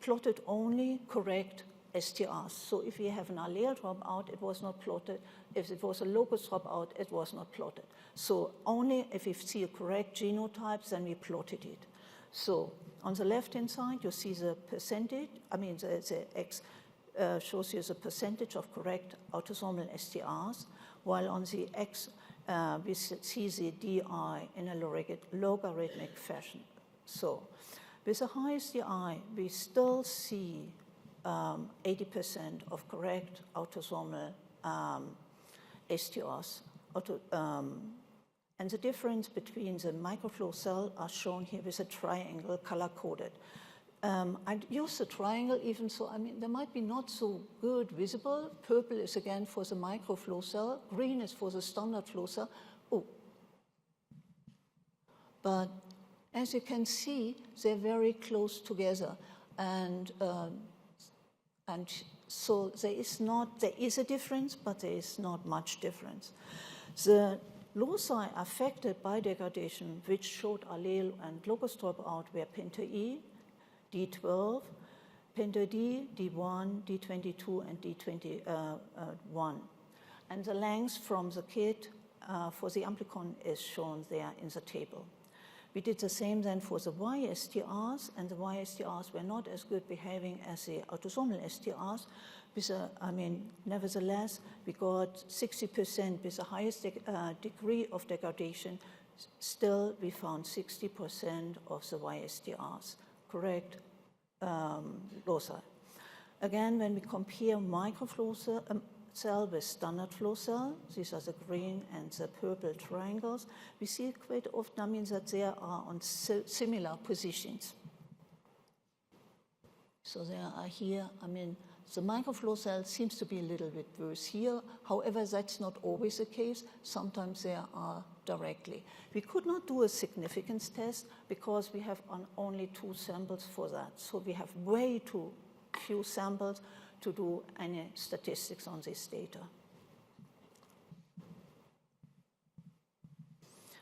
plotted only correct STRs. So if we have an allele dropout, it was not plotted. If it was a locus dropout, it was not plotted. So only if we see a correct genotype, then we plotted it. So on the left-hand side, you see the percentage. The X shows you the percentage of correct autosomal STRs, while on the X, we see the DI in a logarithmic fashion. So with the highest DI, we still see 80% of correct autosomal STRs. And the difference between the microflow cell are shown here with a triangle color-coded. I'd use the triangle even so, I mean, they might be not so good visible. Purple is again for the microflow cell, green is for the standard flow cell. Oh. But as you can see, they're very close together. And so there is a difference, but there is not much difference. The loci affected by degradation, which showed allele and locus dropout, were penta-E, D12, penta-D, D1, D22, and D21. And the length from the kit for the amplicon is shown there in the table. We did the same then for the Y-STRs, and the Y-STRs were not as good behaving as the autosomal STRs. Nevertheless, we got 60% with the highest degree of degradation. Still, we found 60% of the Y-STRs correct loci. Again, when we compare microflow cell with standard flow cell, these are the green and the purple triangles, we see quite often that they are on similar positions. So they are here, the microflow cell seems to be a little bit worse here. However, that's not always the case. Sometimes they are directly. We could not do a significance test because we have only 2 samples for that. So we have way too few samples to do any statistics on this data.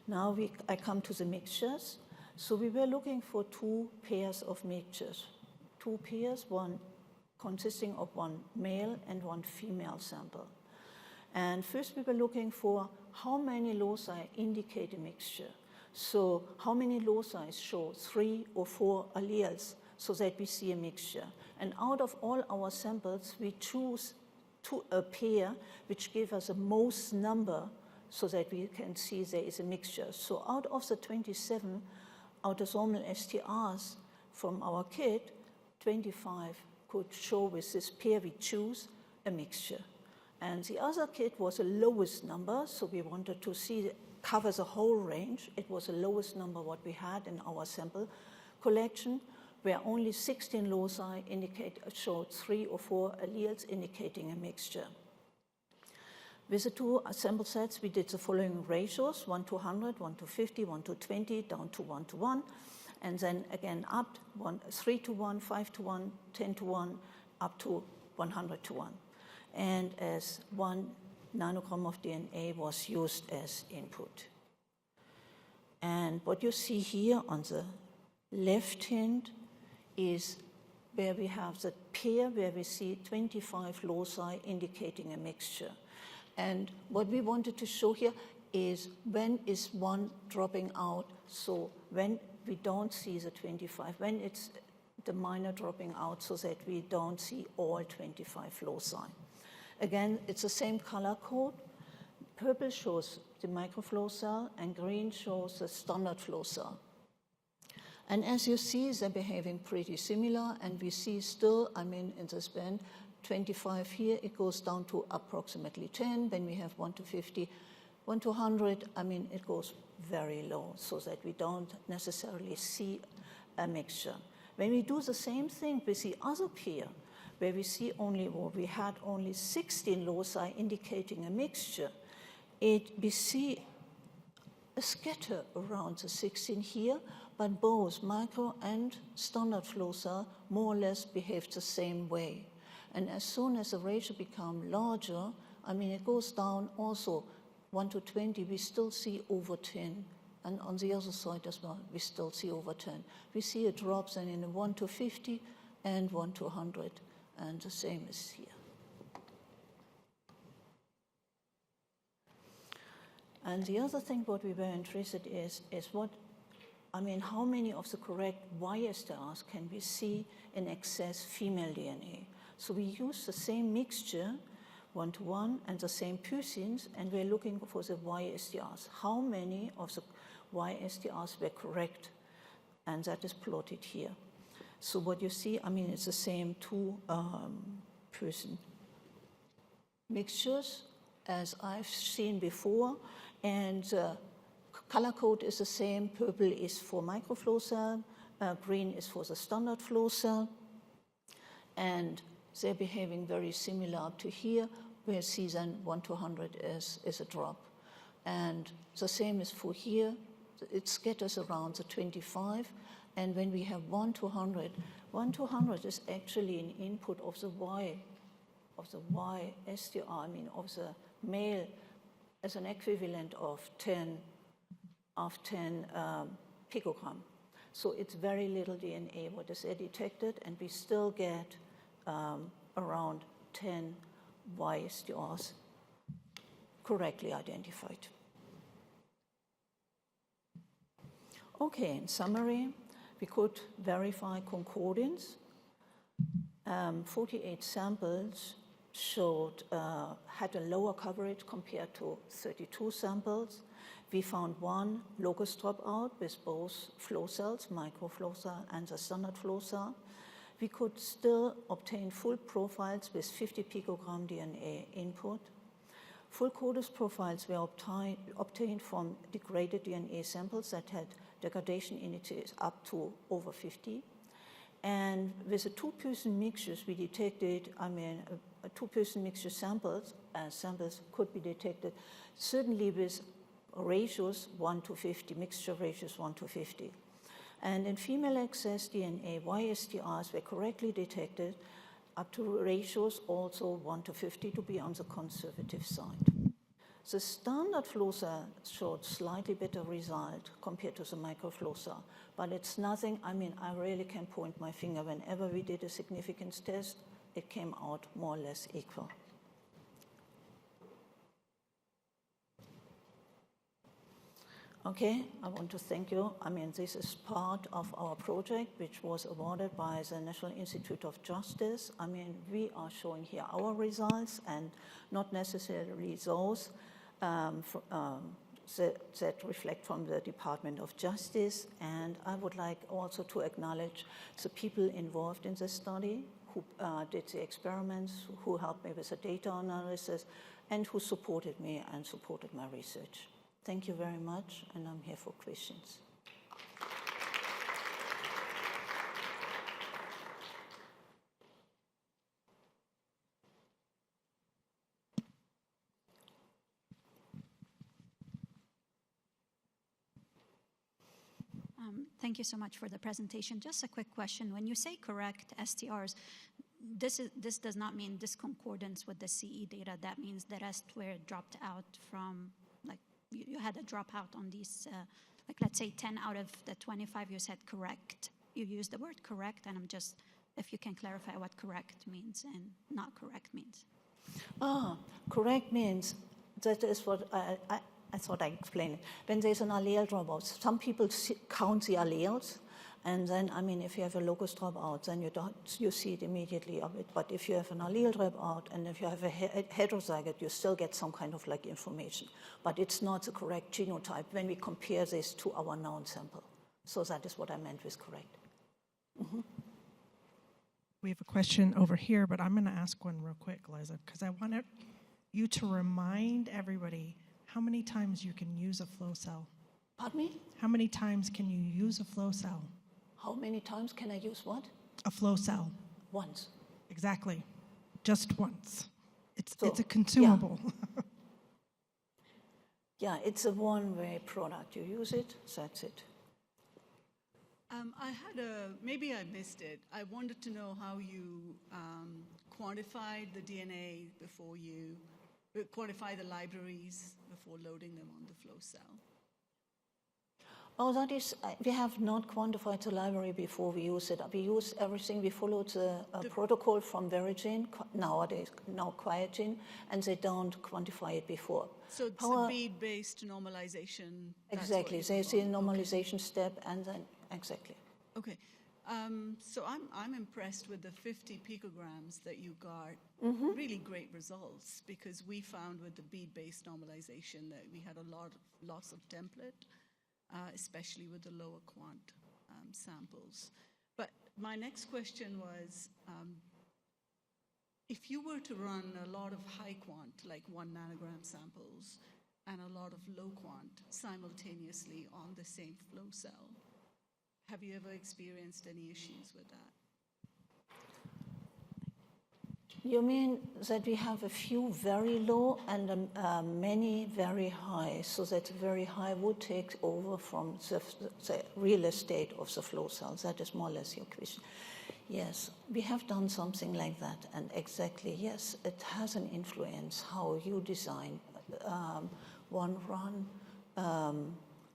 Now I come to the mixtures. So we were looking for 2 pairs of mixtures. 2 pairs, one consisting of 1 male and 1 female sample. And first we were looking for how many loci indicate a mixture. So how many loci show 3 or 4 alleles so that we see a mixture. And out of all our samples, we choose a pair which give us the most number so that we can see there is a mixture. So out of the 27 autosomal STRs from our kit, 25 could show with this pair we choose a mixture. And the other kit was the lowest number, so we wanted to see cover the whole range. It was the lowest number what we had in our sample collection, where only 16 loci showed 3 or 4 alleles indicating a mixture. With the 2 sample sets, we did the following ratios: 1 to 100, 1 to 50, 1 to 20, down to 1 to 1. And then again up 3 to 1, 5 to 1, 10 to 1, up to 100 to 1. And as 1 nanogram of DNA was used as input. And what you see here on the left hand is where we have the pair where we see 25 loci indicating a mixture. And what we wanted to show here is when is one dropping out, so when we don't see the 25, when it's the minor dropping out so that we don't see all 25 loci. Again, it's the same color code. Purple shows the microflow cell and green shows the standard flow cell. And as you see, they're behaving pretty similar, and we see still, in the span 25 here, it goes down to approximately 10. Then we have 1 to 50, 1 to 100, it goes very low so that we don't necessarily see a mixture. When we do the same thing with the other pair, where we had only 16 loci indicating a mixture, we see a scatter around the 16 here, but both micro and standard flow cell more or less behave the same way. And as soon as the ratio becomes larger, it goes down also 1 to 20, we still see over 10. And on the other side as well, we still see over 10. We see a drop then in 1 to 50 and 1 to 100, and the same is here. And the other thing what we were interested is how many of the correct Y-STRs can we see in excess female DNA? So we use the same mixture, 1 to 1, and the same pusins, and we're looking for the Y-STRs. How many of the Y-STRs were correct? And that is plotted here. So what you see, it's the same 2 person mixtures as I've seen before, and color code is the same. Purple is for microflow cell, green is for the standard flow cell, and they're behaving very similar up to here, where C then 1 to 100 is a drop. And the same is for here. It scatters around the 25, and when we have 1 to 100, 1 to 100 is actually an input of the Y SDR, I mean of the male, as an equivalent of 10 picogram. So it's very little DNA what is detected, and we still get around 10 YSDRs correctly identified. Okay, in summary, we could verify concordance. 48 samples had a lower coverage compared to 32 samples. We found one locus dropout with both flow cells, microflow cell and the standard flow cell. We could still obtain full profiles with 50 picogram DNA input. Full CODIS profiles were obtained from degraded DNA samples that had degradation indices up to over 50. And with the two-person mixtures, we detected, a two-person mixture samples could be detected, certainly with ratios 1 to 50, mixture ratios 1 to 50. And in female excess DNA, YSDRs were correctly detected up to ratios also 1 to 50 to be on the conservative side. The standard flow cell showed slightly better result compared to the microflow cell, but it's nothing, I really can point my finger. Whenever we did a significance test, it came out more or less equal. Okay, I want to thank you. This is part of our project, which was awarded by the National Institute of Justice. We are showing here our results and not necessarily those that reflect from the Department of Justice. And I would like also to acknowledge the people involved in this study who did the experiments, who helped me with the data analysis, and who supported me and supported my research. Thank you very much, and I'm here for questions. Thank you so much for the presentation. Just a quick question. When you say correct STRs, this does not mean disconcordance with the CE data. That means the rest were dropped out from, like, you had a dropout on these, like, let's say 10 out of the 25 you said correct. You used the word correct, and I'm just, if you can clarify what correct means and not correct means. Correct means, that is what I thought I explained it. When there's an allele dropout, some people count the alleles, and then, if you have a locus dropout, then you see it immediately of it. But if you have an allele dropout and if you have a heterozygote, you still get some kind of like information. But it's not the correct genotype when we compare this to our known sample. So that is what I meant with correct. Mm-hmm. We have a question over here, but I'm going to ask one real quick, Liza, because I want you to remind everybody how many times you can use a flow cell. Pardon me? How many times can you use a flow cell? How many times can I use what? A flow cell. Once. Exactly. Just once. It's a consumable. Yeah, it's a one-way product. You use it, that's it. Maybe I missed it. I wanted to know how you quantified the DNA before you quantify the libraries before loading them on the flow cell. Oh, that is, we have not quantified the library before we use it. We use everything, we followed the protocol from Verogen, nowadays, now Quiogene, and they don't quantify it before. So it's a bead-based normalization. Exactly, there's a normalization step, and then, exactly. Okay, so I'm impressed with the 50 picograms that you got. Really great results, because we found with the bead-based normalization that we had a lot of loss of template, especially with the lower quant samples. But my next question was, if you were to run a lot of high quant, like 1 nanogram samples, and a lot of low quant simultaneously on the same flow cell, have you ever experienced any issues with that? You mean that we have a few very low and many very high, so that very high would take over from the real estate of the flow cell? That is more or less your question. Yes, we have done something like that, and exactly, yes, it has an influence how you design one run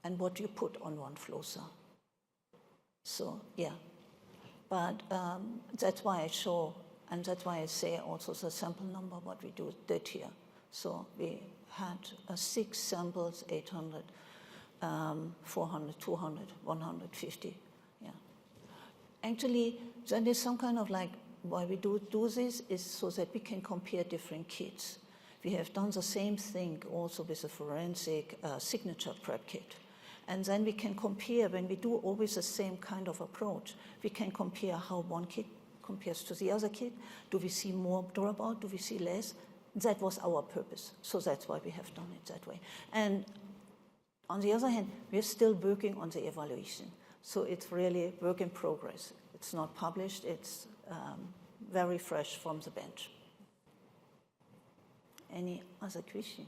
and what you put on one flow cell. So, yeah, but that's why I show. And that's why I say also the sample number, what we did here. So we had 6 samples, 800, 400, 200, 150, yeah. Actually, that is some kind of like, why we do this is so that we can compare different kits. We have done the same thing also with a forensic signature prep kit. And then we can compare, when we do always the same kind of approach, we can compare how one kit compares to the other kit. Do we see more dropout? Do we see less? That was our purpose. So that's why we have done it that way. And on the other hand, we're still working on the evaluation. So it's really work in progress. It's not published. It's very fresh from the bench. Any other question?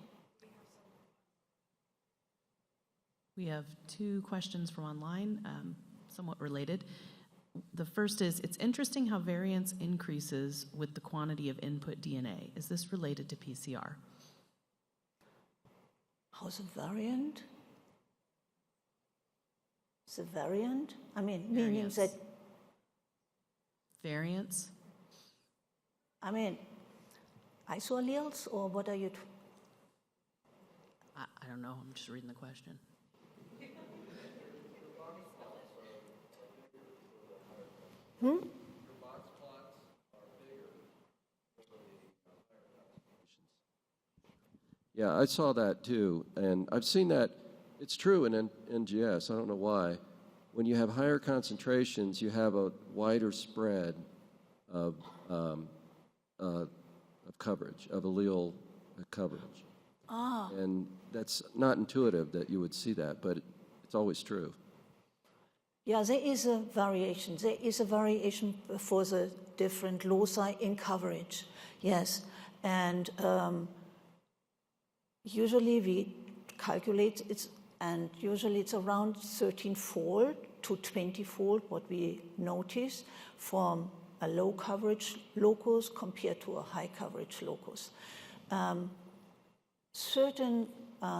We have 2 questions from online, somewhat related. The first is, it's interesting how variance increases with the quantity of input DNA. Is this related to PCR? How's a variant? The variant? I mean, meaning that... Variance? I mean, isoalleles, or what are you... I don't know. I'm just reading the question. Your box plots are bigger for the higher concentrations. Yeah, I saw that too, and I've seen that. It's true in NGS. I don't know why. When you have higher concentrations, you have a wider spread of coverage, of allele coverage. And that's not intuitive that you would see that, but it's always true. Yeah, there is a variation. There is a variation for the different loci in coverage, yes. And usually we calculate it, and usually it's around 13-fold to 20-fold what we notice from a low coverage locus compared to a high coverage locus. Certain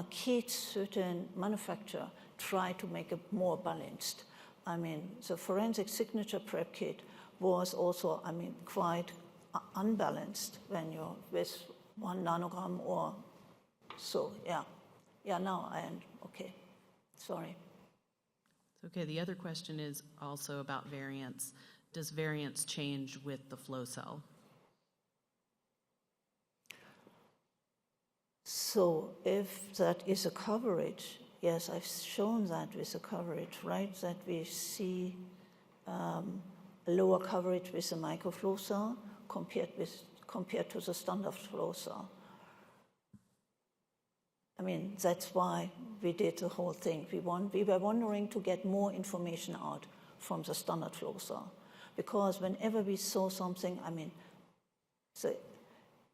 kits, certain manufacturer try to make it more balanced. I mean, the forensic signature prep kit was also, I mean, quite unbalanced when you're with 1 nanogram or so, yeah. Yeah, now I am, okay, sorry. Okay, the other question is also about variance. Does variance change with the flow cell? So if that is a coverage, yes, I've shown that with the coverage, right? That we see a lower coverage with the microflow cell compared to the standard flow cell. I mean, that's why we did the whole thing. We were wondering to get more information out from the standard flow cell, because whenever we saw something, I mean,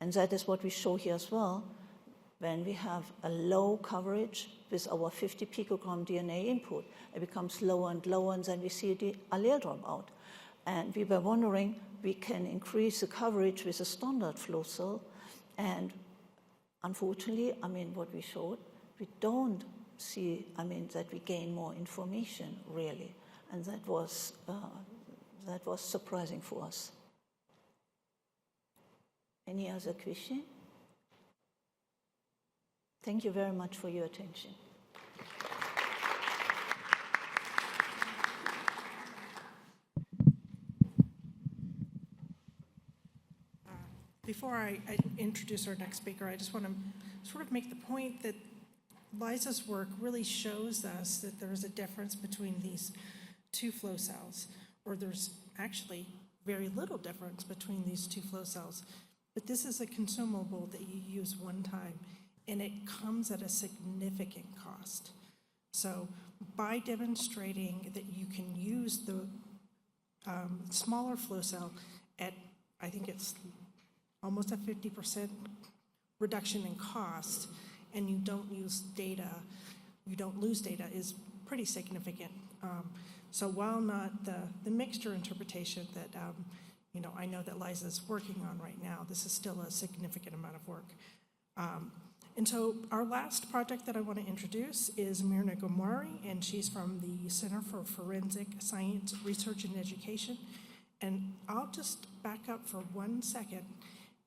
and that is what we show here as well. When we have a low coverage with our 50 picogram DNA input, it becomes lower and lower, and then we see the allele dropout. And we were wondering, we can increase the coverage with a standard flow cell, and unfortunately, I mean, what we showed, we don't see, I mean, that we gain more information, really. And that was surprising for us. Any other question? Thank you very much for your attention. Before I introduce our next speaker, I just want to sort of make the point that Liza's work really shows us that there is a difference between these 2 flow cells, or there's actually very little difference between these 2 flow cells. But this is a consumable that you use one time, and it comes at a significant cost. So by demonstrating that you can use the smaller flow cell at, I think it's almost a 50% reduction in cost, and you don't use data, you don't lose data, is pretty significant. So while not the mixture interpretation that I know that Liza's working on right now, this is still a significant amount of work. And so our last project that I want to introduce is Mirna Gomari, and she's from the Center for Forensic Science Research and Education. And I'll just back up for 1 second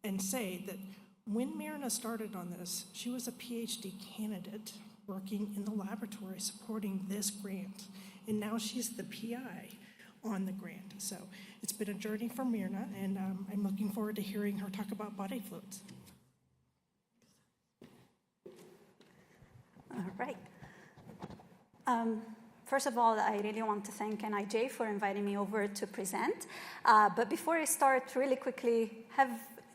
and say that when Mirna started on this, she was a PhD candidate working in the laboratory supporting this grant. And now she's the PI on the grant. So it's been a journey for Mirna, and I'm looking forward to hearing her talk about body fluids. All right. First of all, I really want to thank NIJ for inviting me over to present. But before I start, really quickly,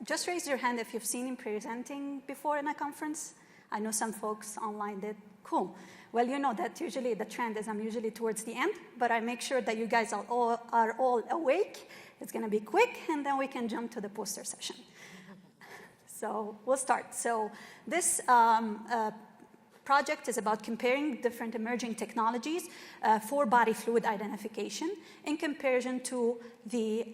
just raise your hand if you've seen him presenting before in a conference. I know some folks online did. Cool. Well, you know that usually the trend is I'm usually towards the end, but I make sure that you guys are all awake. It's going to be quick, and then we can jump to the poster session. So we'll start. So this project is about comparing different emerging technologies for body fluid identification in comparison to the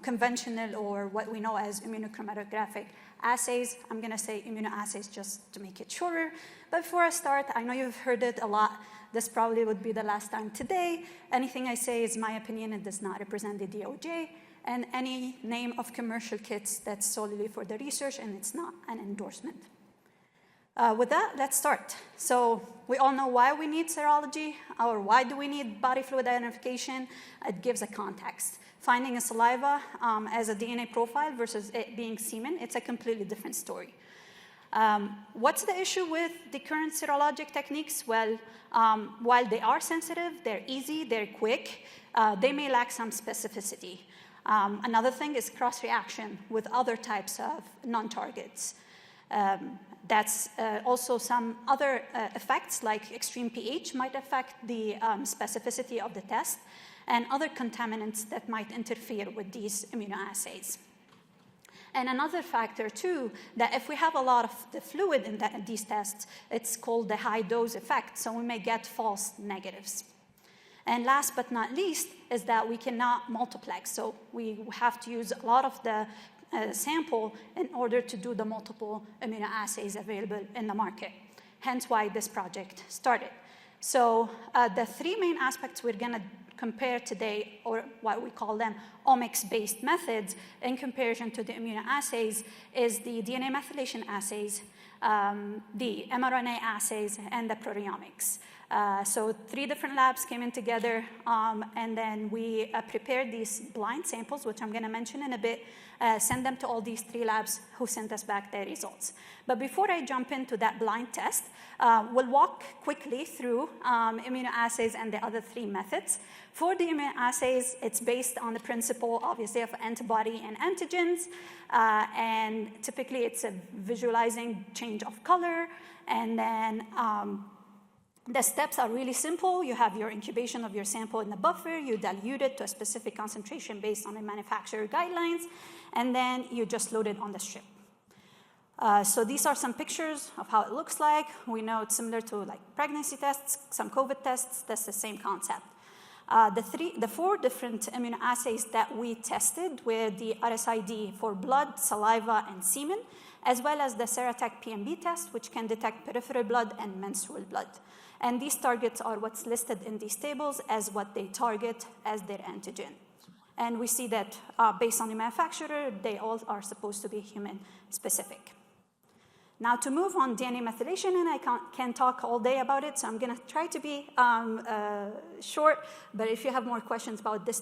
conventional, or what we know as immunochromatographic assays. I'm going to say immunoassays just to make it shorter. But before I start, I know you've heard it a lot. This probably would be the last time today. Anything I say is my opinion. It does not represent the DOJ. And any name of commercial kits, that's solely for the research, and it's not an endorsement. With that, let's start. So we all know why we need serology, or why do we need body fluid identification. It gives a context. Finding a saliva as a DNA profile versus it being semen, it's a completely different story. What's the issue with the current serologic techniques? Well, while they are sensitive, they're easy, they're quick, they may lack some specificity. Another thing is cross-reaction with other types of non-targets. That's also some other effects, like extreme pH might affect the specificity of the test, and other contaminants that might interfere with these immunoassays. And another factor, too, that if we have a lot of the fluid in these tests, it's called the high dose effect, so we may get false negatives. And last but not least is that we cannot multiplex, so we have to use a lot of the sample in order to do the multiple immunoassays available in the market, hence why this project started. So the three main aspects we're going to compare today, or what we call them omics-based methods in comparison to the immunoassays, is the DNA methylation assays, the mRNA assays, and the proteomics. So three different labs came in together, and then we prepared these blind samples, which I'm going to mention in a bit, send them to all these three labs who sent us back their results. But before I jump into that blind test, we'll walk quickly through immunoassays and the other three methods. For the immunoassays, it's based on the principle, obviously, of antibody and antigens, and typically it's a visualizing change of color, and then the steps are really simple. You have your incubation of your sample in the buffer, you dilute it to a specific concentration based on the manufacturer guidelines, and then you just load it on the strip. So these are some pictures of how it looks like. We know it's similar to like pregnancy tests, some COVID tests. That's the same concept. The four different immunoassays that we tested were the RSID for blood, saliva, and semen, as well as the Seratec PMB test, which can detect peripheral blood and menstrual blood. And these targets are what's listed in these tables as what they target as their antigen. And we see that based on the manufacturer, they all are supposed to be human-specific. Now, to move on DNA methylation, and I can't talk all day about it, so I'm going to try to be short, but if you have more questions about this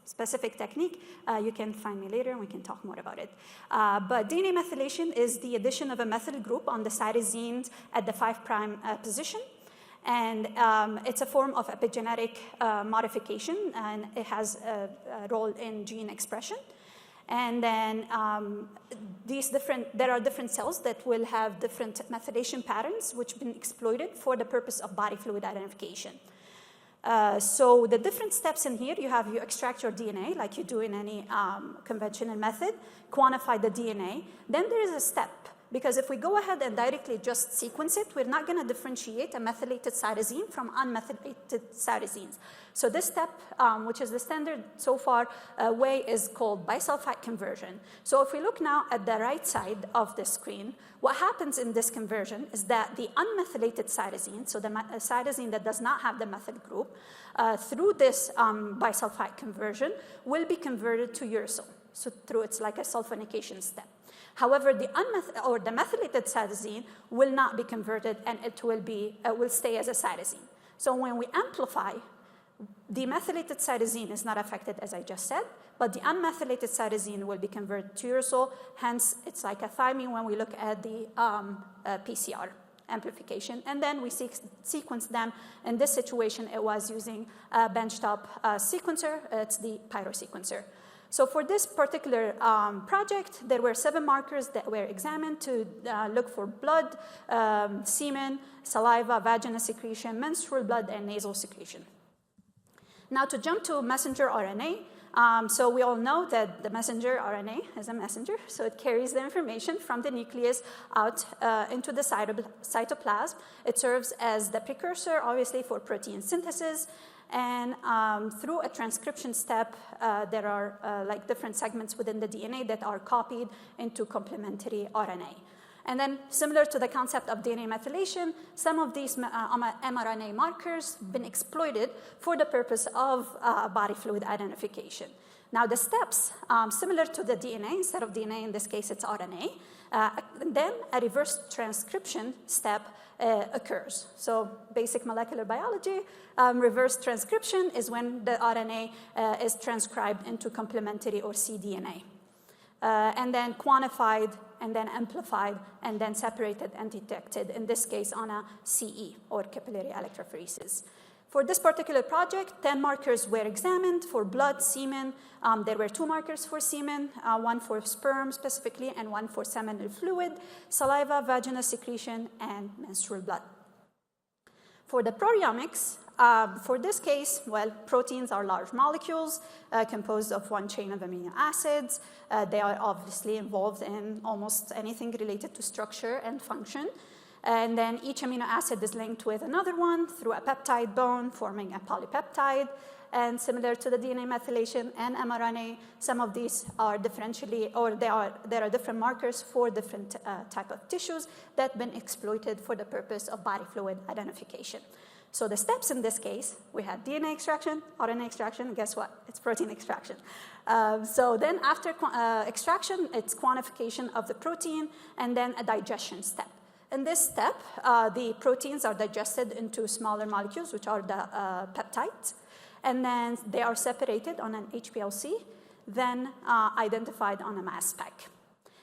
specific technique, you can find me later and we can talk more about it. But DNA methylation is the addition of a methyl group on the cytosines at the 5' position. And it's a form of epigenetic modification, and it has a role in gene expression. And then there are different cells that will have different methylation patterns, which have been exploited for the purpose of body fluid identification. So the different steps in here, you extract your DNA like you do in any conventional method, quantify the DNA. Then there is a step, because if we go ahead and directly just sequence it, we're not going to differentiate a methylated cytosine from unmethylated cytosines. So this step, which is the standard so far way, is called bisulfite conversion. So if we look now at the right side of the screen, what happens in this conversion is that the unmethylated cytosine, so the cytosine that does not have the methyl group, through this bisulfite conversion, will be converted to uracil. So it's like a sulfonication step. However, the methylated cytosine will not be converted, and it will stay as a cytosine. So when we amplify, the methylated cytosine is not affected, as I just said, but the unmethylated cytosine will be converted to uracil. Hence, it's like a thymine when we look at the PCR amplification. And then we sequence them. In this situation, it was using a benchtop sequencer. It's the pyrosequencer. So for this particular project, there were 7 markers that were examined to look for blood, semen, saliva, vaginal secretion, menstrual blood, and nasal secretion. Now to jump to messenger RNA, so we all know that the messenger RNA is a messenger, so it carries the information from the nucleus out into the cytoplasm. It serves as the precursor, obviously, for protein synthesis. And through a transcription step, there are like different segments within the DNA that are copied into complementary RNA. And then similar to the concept of DNA methylation, some of these mRNA markers have been exploited for the purpose of body fluid identification. Now the steps, similar to the DNA, instead of DNA, in this case it's RNA, then a reverse transcription step occurs. So basic molecular biology, reverse transcription is when the RNA is transcribed into complementary or cDNA. And then quantified, and then amplified, and then separated and detected, in this case on a CE, or capillary electrophoresis. For this particular project, 10 markers were examined for blood, semen. There were 2 markers for semen, one for sperm specifically, and one for seminal fluid, saliva, vaginal secretion, and menstrual blood. For the proteomics, for this case, well, proteins are large molecules composed of one chain of amino acids. They are obviously involved in almost anything related to structure and function. And then each amino acid is linked with another one through a peptide bond, forming a polypeptide. And similar to the DNA methylation and mRNA, some of these are differentially, or there are different markers for different type of tissues that have been exploited for the purpose of body fluid identification. So the steps in this case, we had DNA extraction, RNA extraction, and guess what? It's protein extraction. So then after extraction, it's quantification of the protein, and then a digestion step. In this step, the proteins are digested into smaller molecules, which are the peptides, and then they are separated on an HPLC, then identified on a mass spec.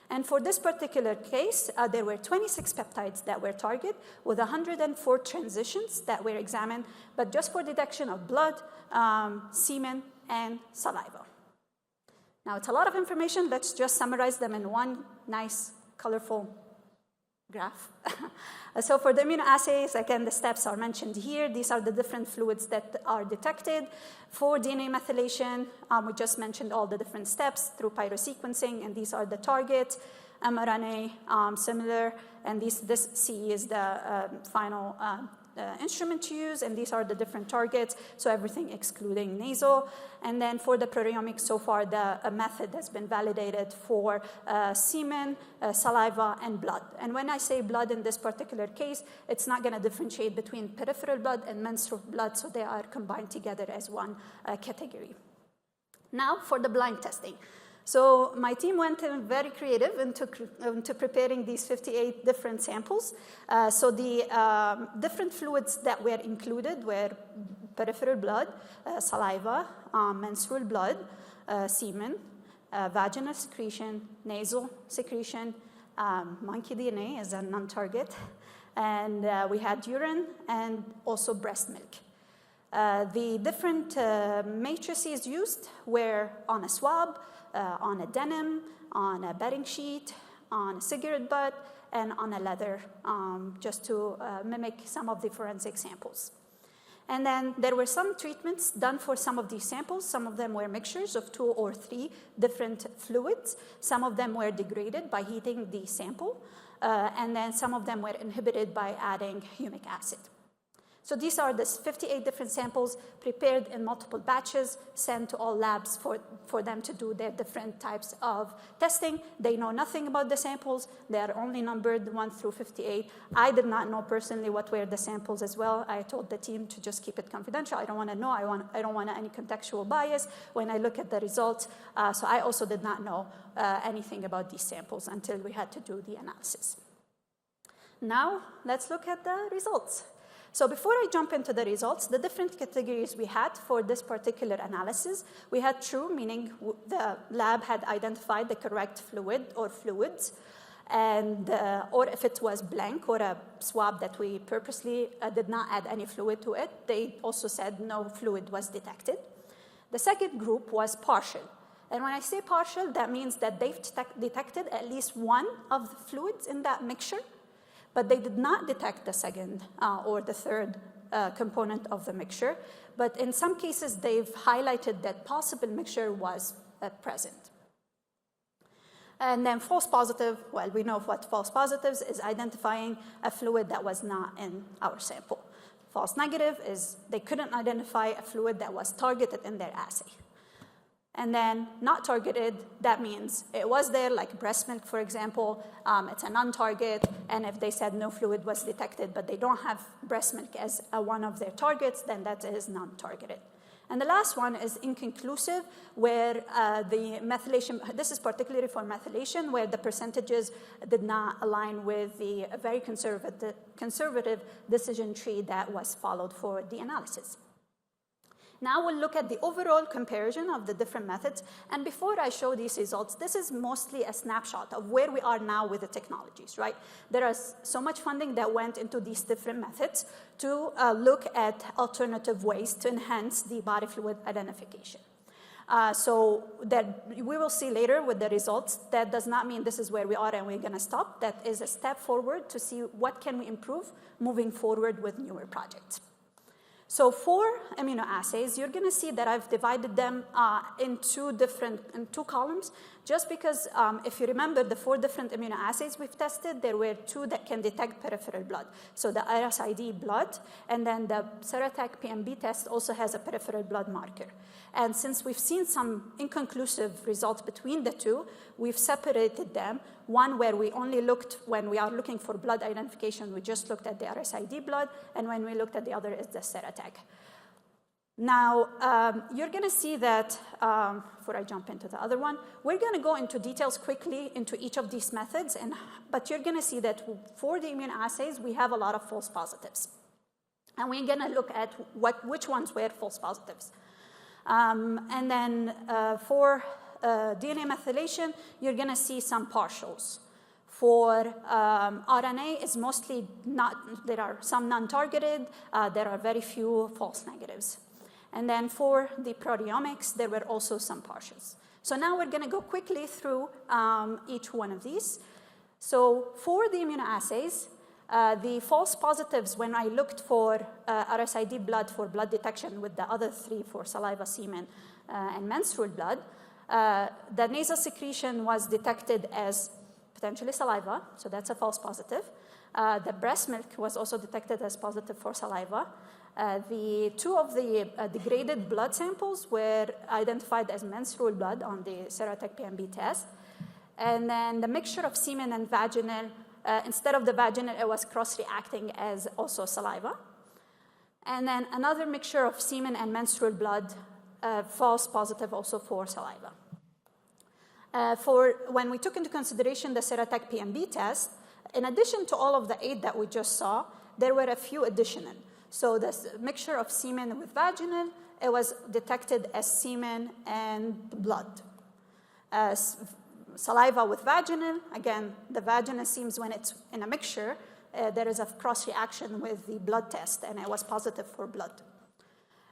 And for this particular case, there were 26 peptides that were targeted with 104 transitions that were examined, but just for detection of blood, semen, and saliva. Now, it's a lot of information. Let's just summarize them in one nice, colorful graph. So for the immunoassays, again, the steps are mentioned here. These are the different fluids that are detected. For DNA methylation, we just mentioned all the different steps through pyrosequencing, and these are the targets. mRNA, similar, and this CE is the final instrument to use, and these are the different targets, so everything excluding nasal. And then for the proteomics, so far the method has been validated for semen, saliva, and blood. And when I say blood in this particular case, it's not going to differentiate between peripheral blood and menstrual blood, so they are combined together as one category. Now for the blind testing. So my team went in very creative into preparing these 58 different samples. So the different fluids that were included were peripheral blood, saliva, menstrual blood, semen, vaginal secretion, nasal secretion, monkey DNA as a non-target, and we had urine and also breast milk. The different matrices used were on a swab, on a denim, on a bedding sheet, on a cigarette butt, and on a leather, just to mimic some of the forensic samples. And then there were some treatments done for some of these samples. Some of them were mixtures of 2 or 3 different fluids. Some of them were degraded by heating the sample. And then some of them were inhibited by adding humic acid. So these are the 58 different samples prepared in multiple batches, sent to all labs for them to do their different types of testing. They know nothing about the samples. They are only numbered 1 through 58. I did not know personally what were the samples as well. I told the team to just keep it confidential. I don't want to know. I don't want any contextual bias when I look at the results. So I also did not know anything about these samples until we had to do the analysis. Now, let's look at the results. So before I jump into the results, the different categories we had for this particular analysis, we had true, meaning the lab had identified the correct fluid or fluids, and or if it was blank or a swab that we purposely did not add any fluid to it, they also said no fluid was detected. The second group was partial. And when I say partial, that means that they've detected at least one of the fluids in that mixture, but they did not detect the second or the third component of the mixture. But in some cases, they've highlighted that possible mixture was present. And then false positive, well, we know what false positives is, identifying a fluid that was not in our sample. False negative is they couldn't identify a fluid that was targeted in their assay. And then not targeted, that means it was there, like breast milk, for example. It's a non-target, and if they said no fluid was detected, but they don't have breast milk as one of their targets, then that is non-targeted. And the last one is inconclusive, where the methylation, this is particularly for methylation, where the percentages did not align with the very conservative decision tree that was followed for the analysis. Now we'll look at the overall comparison of the different methods. And before I show these results, this is mostly a snapshot of where we are now with the technologies, right? There is so much funding that went into these different methods to look at alternative ways to enhance the body fluid identification. So that we will see later with the results, that does not mean this is where we are and we're going to stop. That is a step forward to see what can we improve moving forward with newer projects. So for immunoassays, you're going to see that I've divided them in two columns, just because if you remember the 4 different immunoassays we've tested, there were 2 that can detect peripheral blood. So the RSID blood, and then the Serotype PMB test also has a peripheral blood marker. And since we've seen some inconclusive results between the 2, we've separated them. One where we only looked, when we are looking for blood identification, we just looked at the RSID blood, and when we looked at the other is the Serotype. Now, you're going to see that, before I jump into the other one, we're going to go into details quickly into each of these methods, but you're going to see that for the immunoassays, we have a lot of false positives. And we're going to look at which ones were false positives. And then for DNA methylation, you're going to see some partials. For RNA, it's mostly not, there are some non-targeted, there are very few false negatives. And then for the proteomics, there were also some partials. So now we're going to go quickly through each one of these. So for the immunoassays, the false positives, when I looked for RSID blood for blood detection with the other 3 for saliva, semen, and menstrual blood, the nasal secretion was detected as potentially saliva, so that's a false positive. The breast milk was also detected as positive for saliva. The 2 of the degraded blood samples were identified as menstrual blood on the Serotype PMB test. And then the mixture of semen and vaginal, instead of the vaginal, it was cross-reacting as also saliva. And then another mixture of semen and menstrual blood, false positive also for saliva. For when we took into consideration the Serotype PMB test, in addition to all of the 8 that we just saw, there were a few additional. So this mixture of semen with vaginal, it was detected as semen and blood. Saliva with vaginal, again, the vaginal seems when it's in a mixture, there is a cross-reaction with the blood test, and it was positive for blood.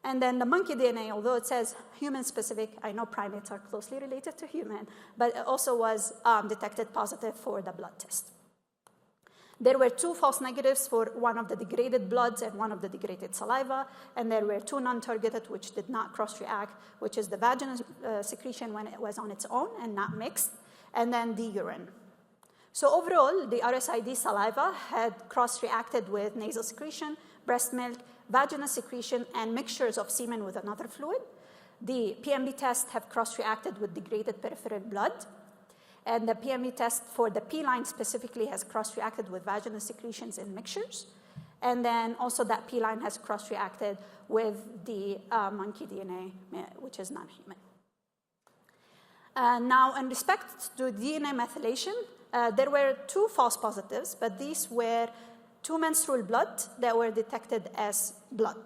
And then the monkey DNA, although it says human-specific, I know primates are closely related to human, but it also was detected positive for the blood test. There were 2 false negatives for one of the degraded bloods and one of the degraded saliva, and there were 2 non-targeted which did not cross-react, which is the vaginal secretion when it was on its own and not mixed, and then the urine. So overall, the RSID saliva had cross-reacted with nasal secretion, breast milk, vaginal secretion, and mixtures of semen with another fluid. The PMB test have cross-reacted with degraded peripheral blood. And the PMB test for the P line specifically has cross-reacted with vaginal secretions in mixtures. And then also that P line has cross-reacted with the monkey DNA, which is non-human. Now, in respect to DNA methylation, there were 2 false positives, but these were 2 menstrual blood that were detected as blood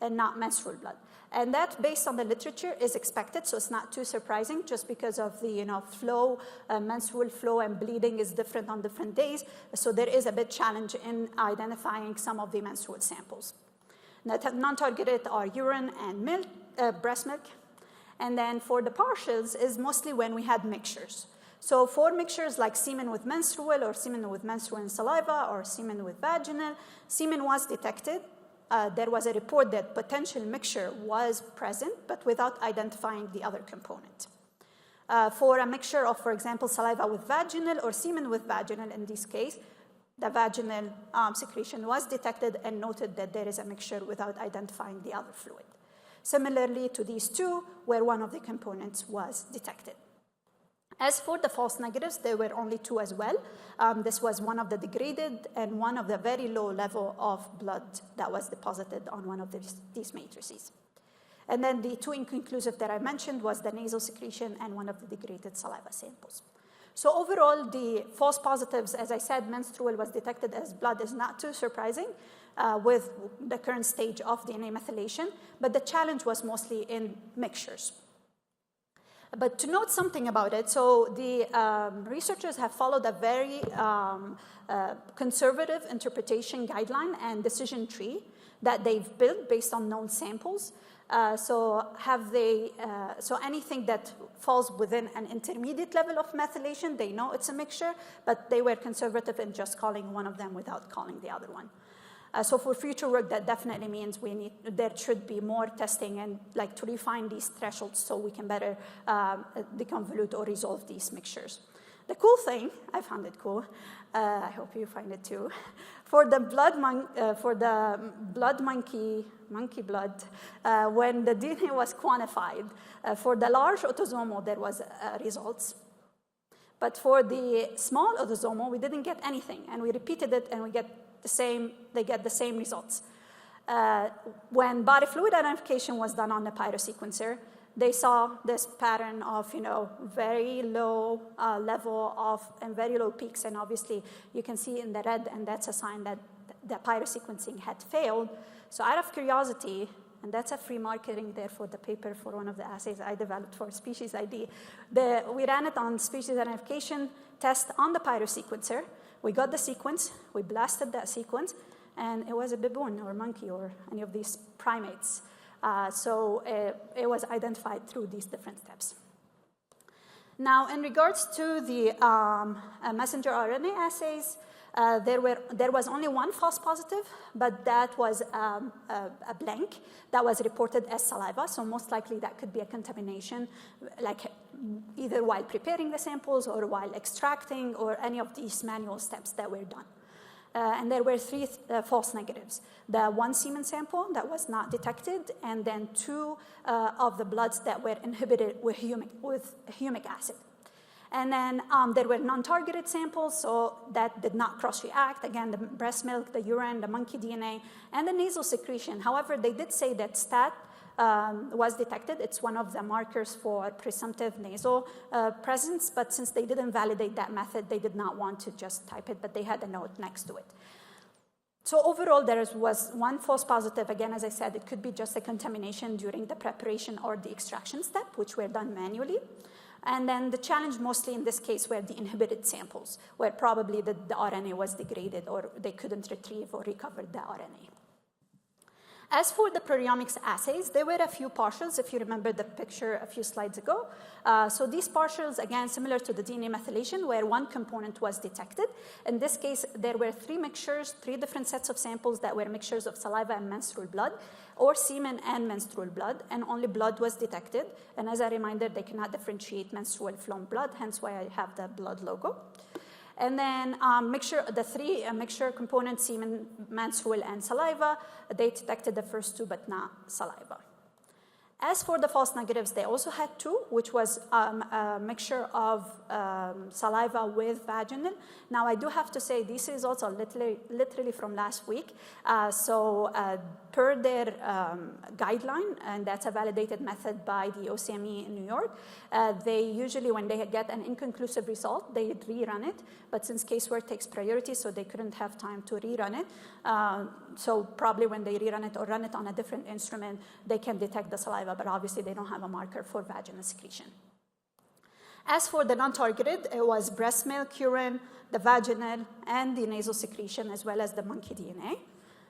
and not menstrual blood. And that, based on the literature, is expected, so it's not too surprising, just because of the flow, menstrual flow and bleeding is different on different days. So there is a bit challenge in identifying some of the menstrual samples. Now, non-targeted are urine and milk, breast milk. And then for the partials is mostly when we had mixtures. So for mixtures like semen with menstrual or semen with menstrual and saliva or semen with vaginal, semen was detected. There was a report that potential mixture was present, but without identifying the other component. For a mixture of, for example, saliva with vaginal or semen with vaginal, in this case, the vaginal secretion was detected and noted that there is a mixture without identifying the other fluid. Similarly to these 2, where one of the components was detected. As for the false negatives, there were only 2 as well. This was one of the degraded and one of the very low level of blood that was deposited on one of these matrices. And then the 2 inconclusive that I mentioned was the nasal secretion and one of the degraded saliva samples. So overall, the false positives, as I said, menstrual was detected as blood is not too surprising with the current stage of DNA methylation, but the challenge was mostly in mixtures. But to note something about it, so the researchers have followed a very conservative interpretation guideline and decision tree that they've built based on known samples. So anything that falls within an intermediate level of methylation, they know it's a mixture, but they were conservative in just calling one of them without calling the other one. So for future work, that definitely means there should be more testing and to refine these thresholds so we can better deconvolute or resolve these mixtures. The cool thing, I found it cool, I hope you find it too, for the blood monkey blood, when the DNA was quantified, for the large autosomal there was results. But for the small autosomal, we didn't get anything, and we repeated it and they get the same results. When body fluid identification was done on the pyrosequencer, they saw this pattern of very low level of and very low peaks, and obviously you can see in the red, and that's a sign that the pyrosequencing had failed. So out of curiosity, and that's a free marketing there for the paper for one of the assays I developed for species ID. We ran it on species identification test on the pyrosequencer. We got the sequence, we blasted that sequence, and it was a baboon or monkey or any of these primates. So it was identified through these different steps. Now, in regards to the messenger RNA assays, there was only 1 false positive, but that was a blank that was reported as saliva. So most likely that could be a contamination, either while preparing the samples or while extracting or any of these manual steps that were done. And there were 3 false negatives. The 1 semen sample that was not detected, and then 2 of the bloods that were inhibited with humic acid. And then there were non-targeted samples, so that did not cross-react. Again, the breast milk, the urine, the monkey DNA, and the nasal secretion. However, they did say that STAT was detected. It's one of the markers for presumptive nasal presence, but since they didn't validate that method, they did not want to just type it, but they had a note next to it. So overall, there was 1 false positive. Again, as I said, it could be just a contamination during the preparation or the extraction step, which were done manually. And then the challenge mostly in this case were the inhibited samples, where probably the RNA was degraded or they couldn't retrieve or recover the RNA. As for the proteomics assays, there were a few partials, if you remember the picture a few slides ago. So these partials, again, similar to the DNA methylation, where one component was detected. In this case, there were 3 mixtures, 3 different sets of samples that were mixtures of saliva and menstrual blood, or semen and menstrual blood, and only blood was detected. And as a reminder, they cannot differentiate menstrual from blood, hence why I have the blood logo. And then the 3 mixture components, semen, menstrual, and saliva, they detected the first 2, but not saliva. As for the false negatives, they also had 2, which was a mixture of saliva with vaginal. Now, I do have to say these results are literally from last week. Per their guideline, and that's a validated method by the OCME in New York, they usually, when they get an inconclusive result, they rerun it. But since casework takes priority, so they couldn't have time to rerun it. So probably when they rerun it or run it on a different instrument, they can detect the saliva, but obviously they don't have a marker for vaginal secretion. As for the non-targeted, it was breast milk, urine, the vaginal, and the nasal secretion, as well as the monkey DNA.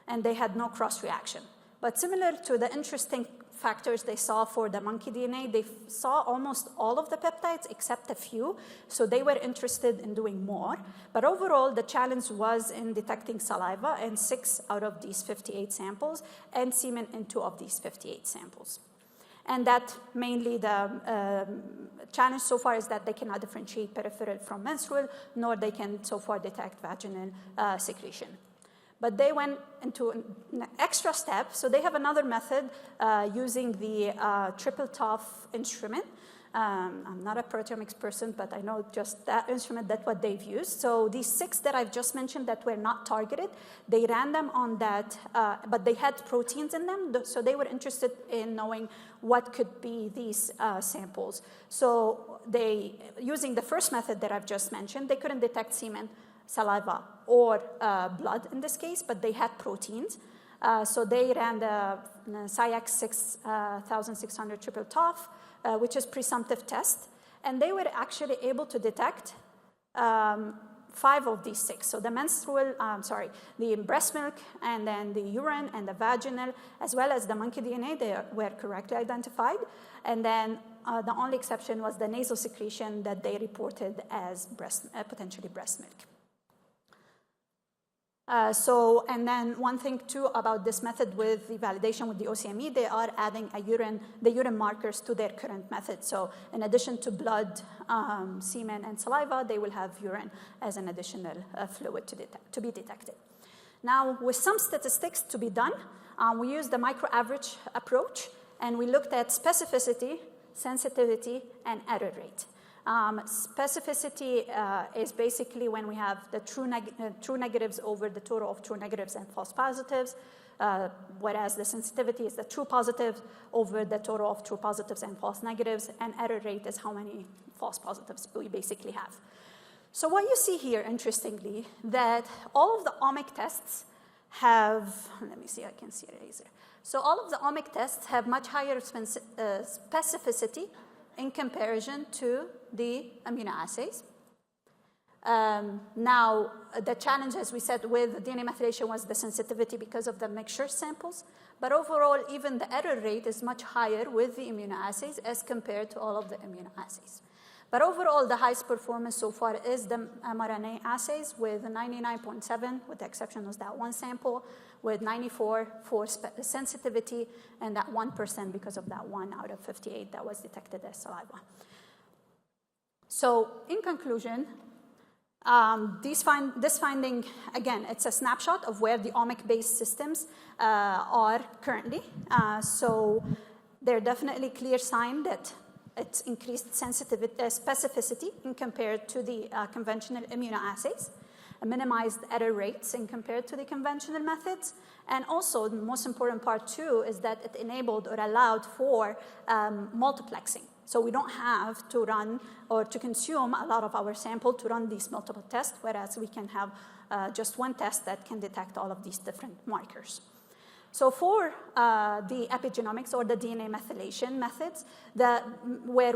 And they had no cross-reaction. But similar to the interesting factors they saw for the monkey DNA, they saw almost all of the peptides except a few, so they were interested in doing more. But overall, the challenge was in detecting saliva in 6 out of these 58 samples, and semen in 2 of these 58 samples. And that mainly the challenge so far is that they cannot differentiate peripheral from menstrual, nor they can so far detect vaginal secretion. But they went into an extra step. So they have another method using the triple TOF instrument. I'm not a proteomics person, but I know just that instrument, that's what they've used. So these 6 that I've just mentioned that were not targeted, they ran them on that, but they had proteins in them. So they were interested in knowing what could be these samples. So using the first method that I've just mentioned, they couldn't detect semen, saliva, or blood in this case, but they had proteins. So they ran the SciAx 6600 triple TOF, which is presumptive test, and they were actually able to detect 5 of these 6. So the the breast milk, and then the urine and the vaginal, as well as the monkey DNA, they were correctly identified. And then the only exception was the nasal secretion that they reported as potentially breast milk. And then one thing too about this method with the validation with the OCME, they are adding the urine markers to their current method. So in addition to blood, semen, and saliva, they will have urine as an additional fluid to be detected. Now, with some statistics to be done, we used the micro-average approach, and we looked at specificity, sensitivity, and error rate. Specificity is basically when we have the true negatives over the total of true negatives and false positives, whereas the sensitivity is the true positives over the total of true positives and false negatives, and error rate is how many false positives we basically have. So what you see here, interestingly, that all of the omic tests have, let me see, I can see it easier. So all of the omic tests have much higher specificity in comparison to the immunoassays. Now, the challenge, as we said, with the DNA methylation was the sensitivity because of the mixture samples. But overall, even the error rate is much higher with the immunoassays as compared to all of the immunoassays. But overall, the highest performance so far is the mRNA assays with 99.7, with the exception of that one sample, with 94 for sensitivity, and that 1% because of that 1 out of 58 that was detected as saliva. So in conclusion, this finding, again, it's a snapshot of where the omic-based systems are currently. So they're definitely clear sign that it's increased specificity in compared to the conventional immunoassays, minimized error rates in compared to the conventional methods, and also the most important part too is that it enabled or allowed for multiplexing. So we don't have to run or to consume a lot of our sample to run these multiple tests, whereas we can have just one test that can detect all of these different markers. So for the epigenomics or the DNA methylation methods, where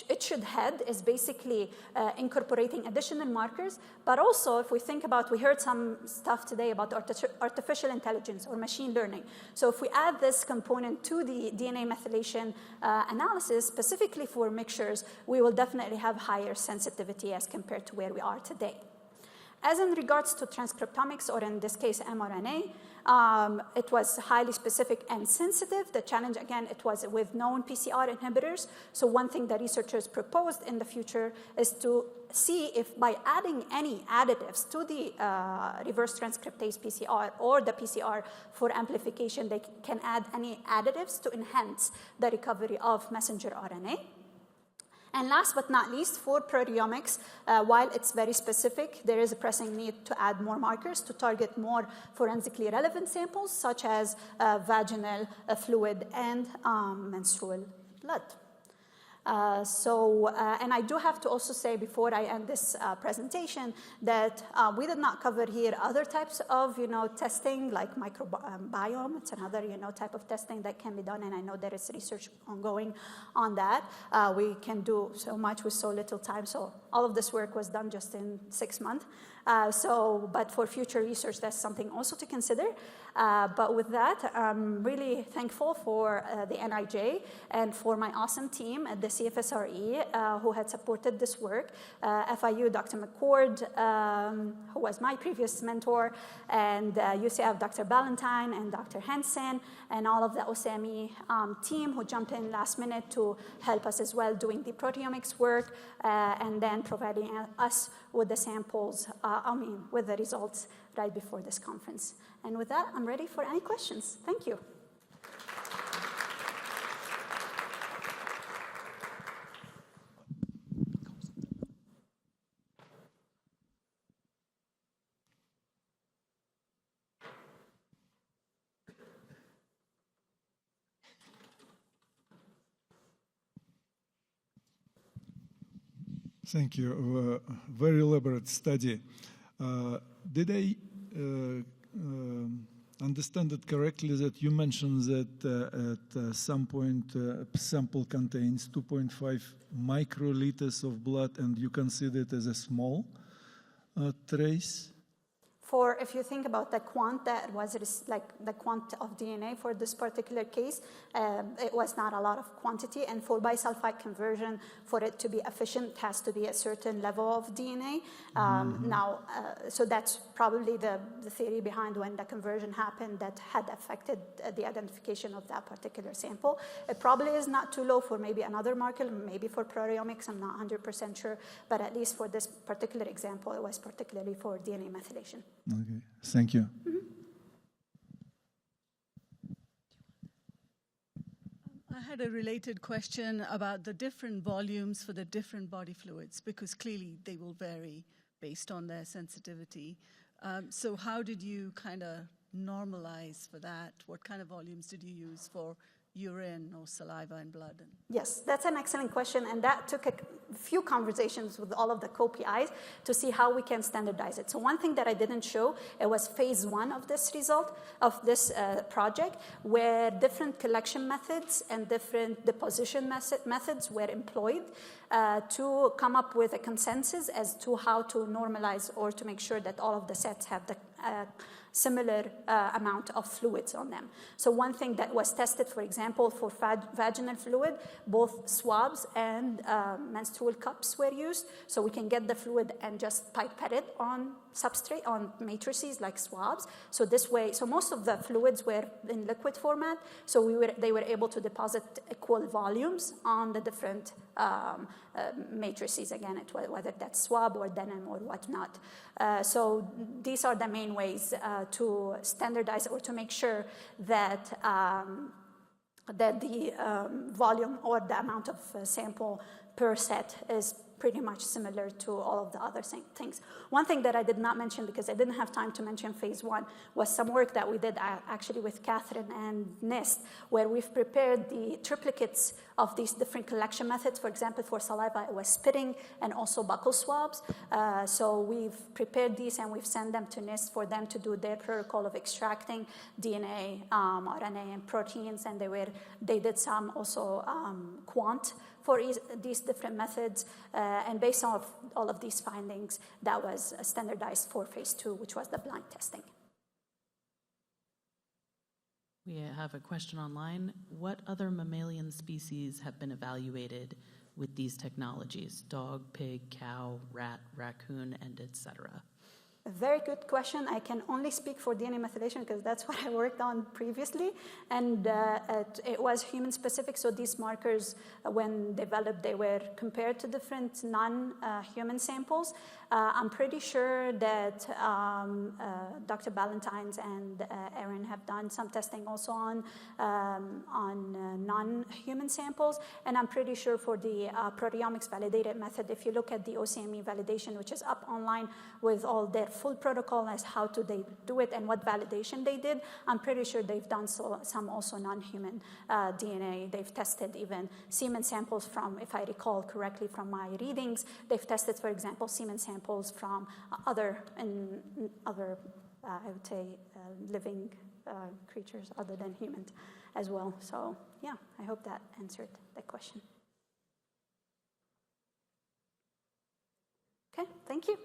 it should head is basically incorporating additional markers, but also if we think about, we heard some stuff today about artificial intelligence or machine learning. So if we add this component to the DNA methylation analysis, specifically for mixtures, we will definitely have higher sensitivity as compared to where we are today. As in regards to transcriptomics, or in this case, mRNA, it was highly specific and sensitive. The challenge, again, it was with known PCR inhibitors. So one thing that researchers proposed in the future is to see if by adding any additives to the reverse transcriptase PCR or the PCR for amplification, they can add any additives to enhance the recovery of messenger RNA. And last but not least, for proteomics, while it's very specific, there is a pressing need to add more markers to target more forensically relevant samples, such as vaginal fluid and menstrual blood. And I do have to also say before I end this presentation that we did not cover here other types of testing like microbiome. It's another type of testing that can be done, and I know there is research ongoing on that. We can do so much with so little time, so all of this work was done just in 6 months. But for future research, that's something also to consider. But with that, I'm really thankful for the NIJ and for my awesome team at the CFSRE who had supported this work. FIU, Dr. McCord, who was my previous mentor, and UCF, Dr. Ballantyne and Dr. Henson, and all of the OSAMI team who jumped in last minute to help us as well doing the proteomics work and then providing us with the samples, with the results right before this conference. And with that, I'm ready for any questions. Thank you. Thank you. Very elaborate study. Did I understand it correctly that you mentioned that at some point sample contains 2.5 microliters of blood and you consider it as a small trace? If you think about the quant that was like the quant of DNA for this particular case, it was not a lot of quantity. And for bisulfite conversion, for it to be efficient, it has to be a certain level of DNA. So that's probably the theory behind when the conversion happened that had affected the identification of that particular sample. It probably is not too low for maybe another marker, maybe for proteomics, I'm not 100% sure. But at least for this particular example, it was particularly for DNA methylation. Okay, thank you. I had a related question about the different volumes for the different body fluids, because clearly they will vary based on their sensitivity. So how did you kind of normalize for that? What kind of volumes did you use for urine or saliva and blood? Yes, that's an excellent question, and that took a few conversations with all of the co-PIs to see how we can standardize it. So one thing that I didn't show, it was phase 1 of this project, where different collection methods and different deposition methods were employed to come up with a consensus as to how to normalize or to make sure that all of the sets have the similar amount of fluids on them. So one thing that was tested, for example, for vaginal fluid, both swabs and menstrual cups were used. So we can get the fluid and just pipette it on substrate, on matrices like swabs. So this way, so most of the fluids were in liquid format. So they were able to deposit equal volumes on the different matrices, again, whether that's swab or denim or whatnot. So these are the main ways to standardize or to make sure that that the volume or the amount of sample per set is pretty much similar to all of the other things. One thing that I did not mention, because I didn't have time to mention phase one, was some work that we did actually with Catherine and NIST, where we've prepared the triplicates of these different collection methods. For example, for saliva, it was spitting and also buccal swabs. So we've prepared these and we've sent them to NIST for them to do their protocol of extracting DNA, RNA, and proteins, and they did some also quant for these different methods, and based on all of these findings, that was standardized for phase two, which was the blind testing. We have a question online. What other mammalian species have been evaluated with these technologies? Dog, pig, cow, rat, raccoon, and etc. A very good question. I can only speak for DNA methylation because that's what I worked on previously, and it was human-specific. So these markers, when developed, they were compared to different non-human samples. I'm pretty sure that Dr. Ballantynes and Erin have done some testing also on non-human samples, and I'm pretty sure for the proteomics validated method, if you look at the OCME validation, which is up online with all their full protocol as how to they do it and what validation they did, I'm pretty sure they've done some also non-human DNA. They've tested even semen samples from, if I recall correctly from my readings, they've tested, for example, semen samples from other I would say, living creatures other than humans as well. So yeah, I hope that answered the question. Okay, thank you.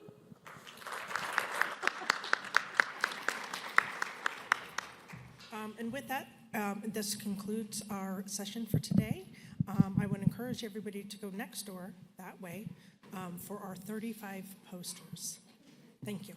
And with that, this concludes our session for today. I would encourage everybody to go next door that way for our 35 posters. Thank you.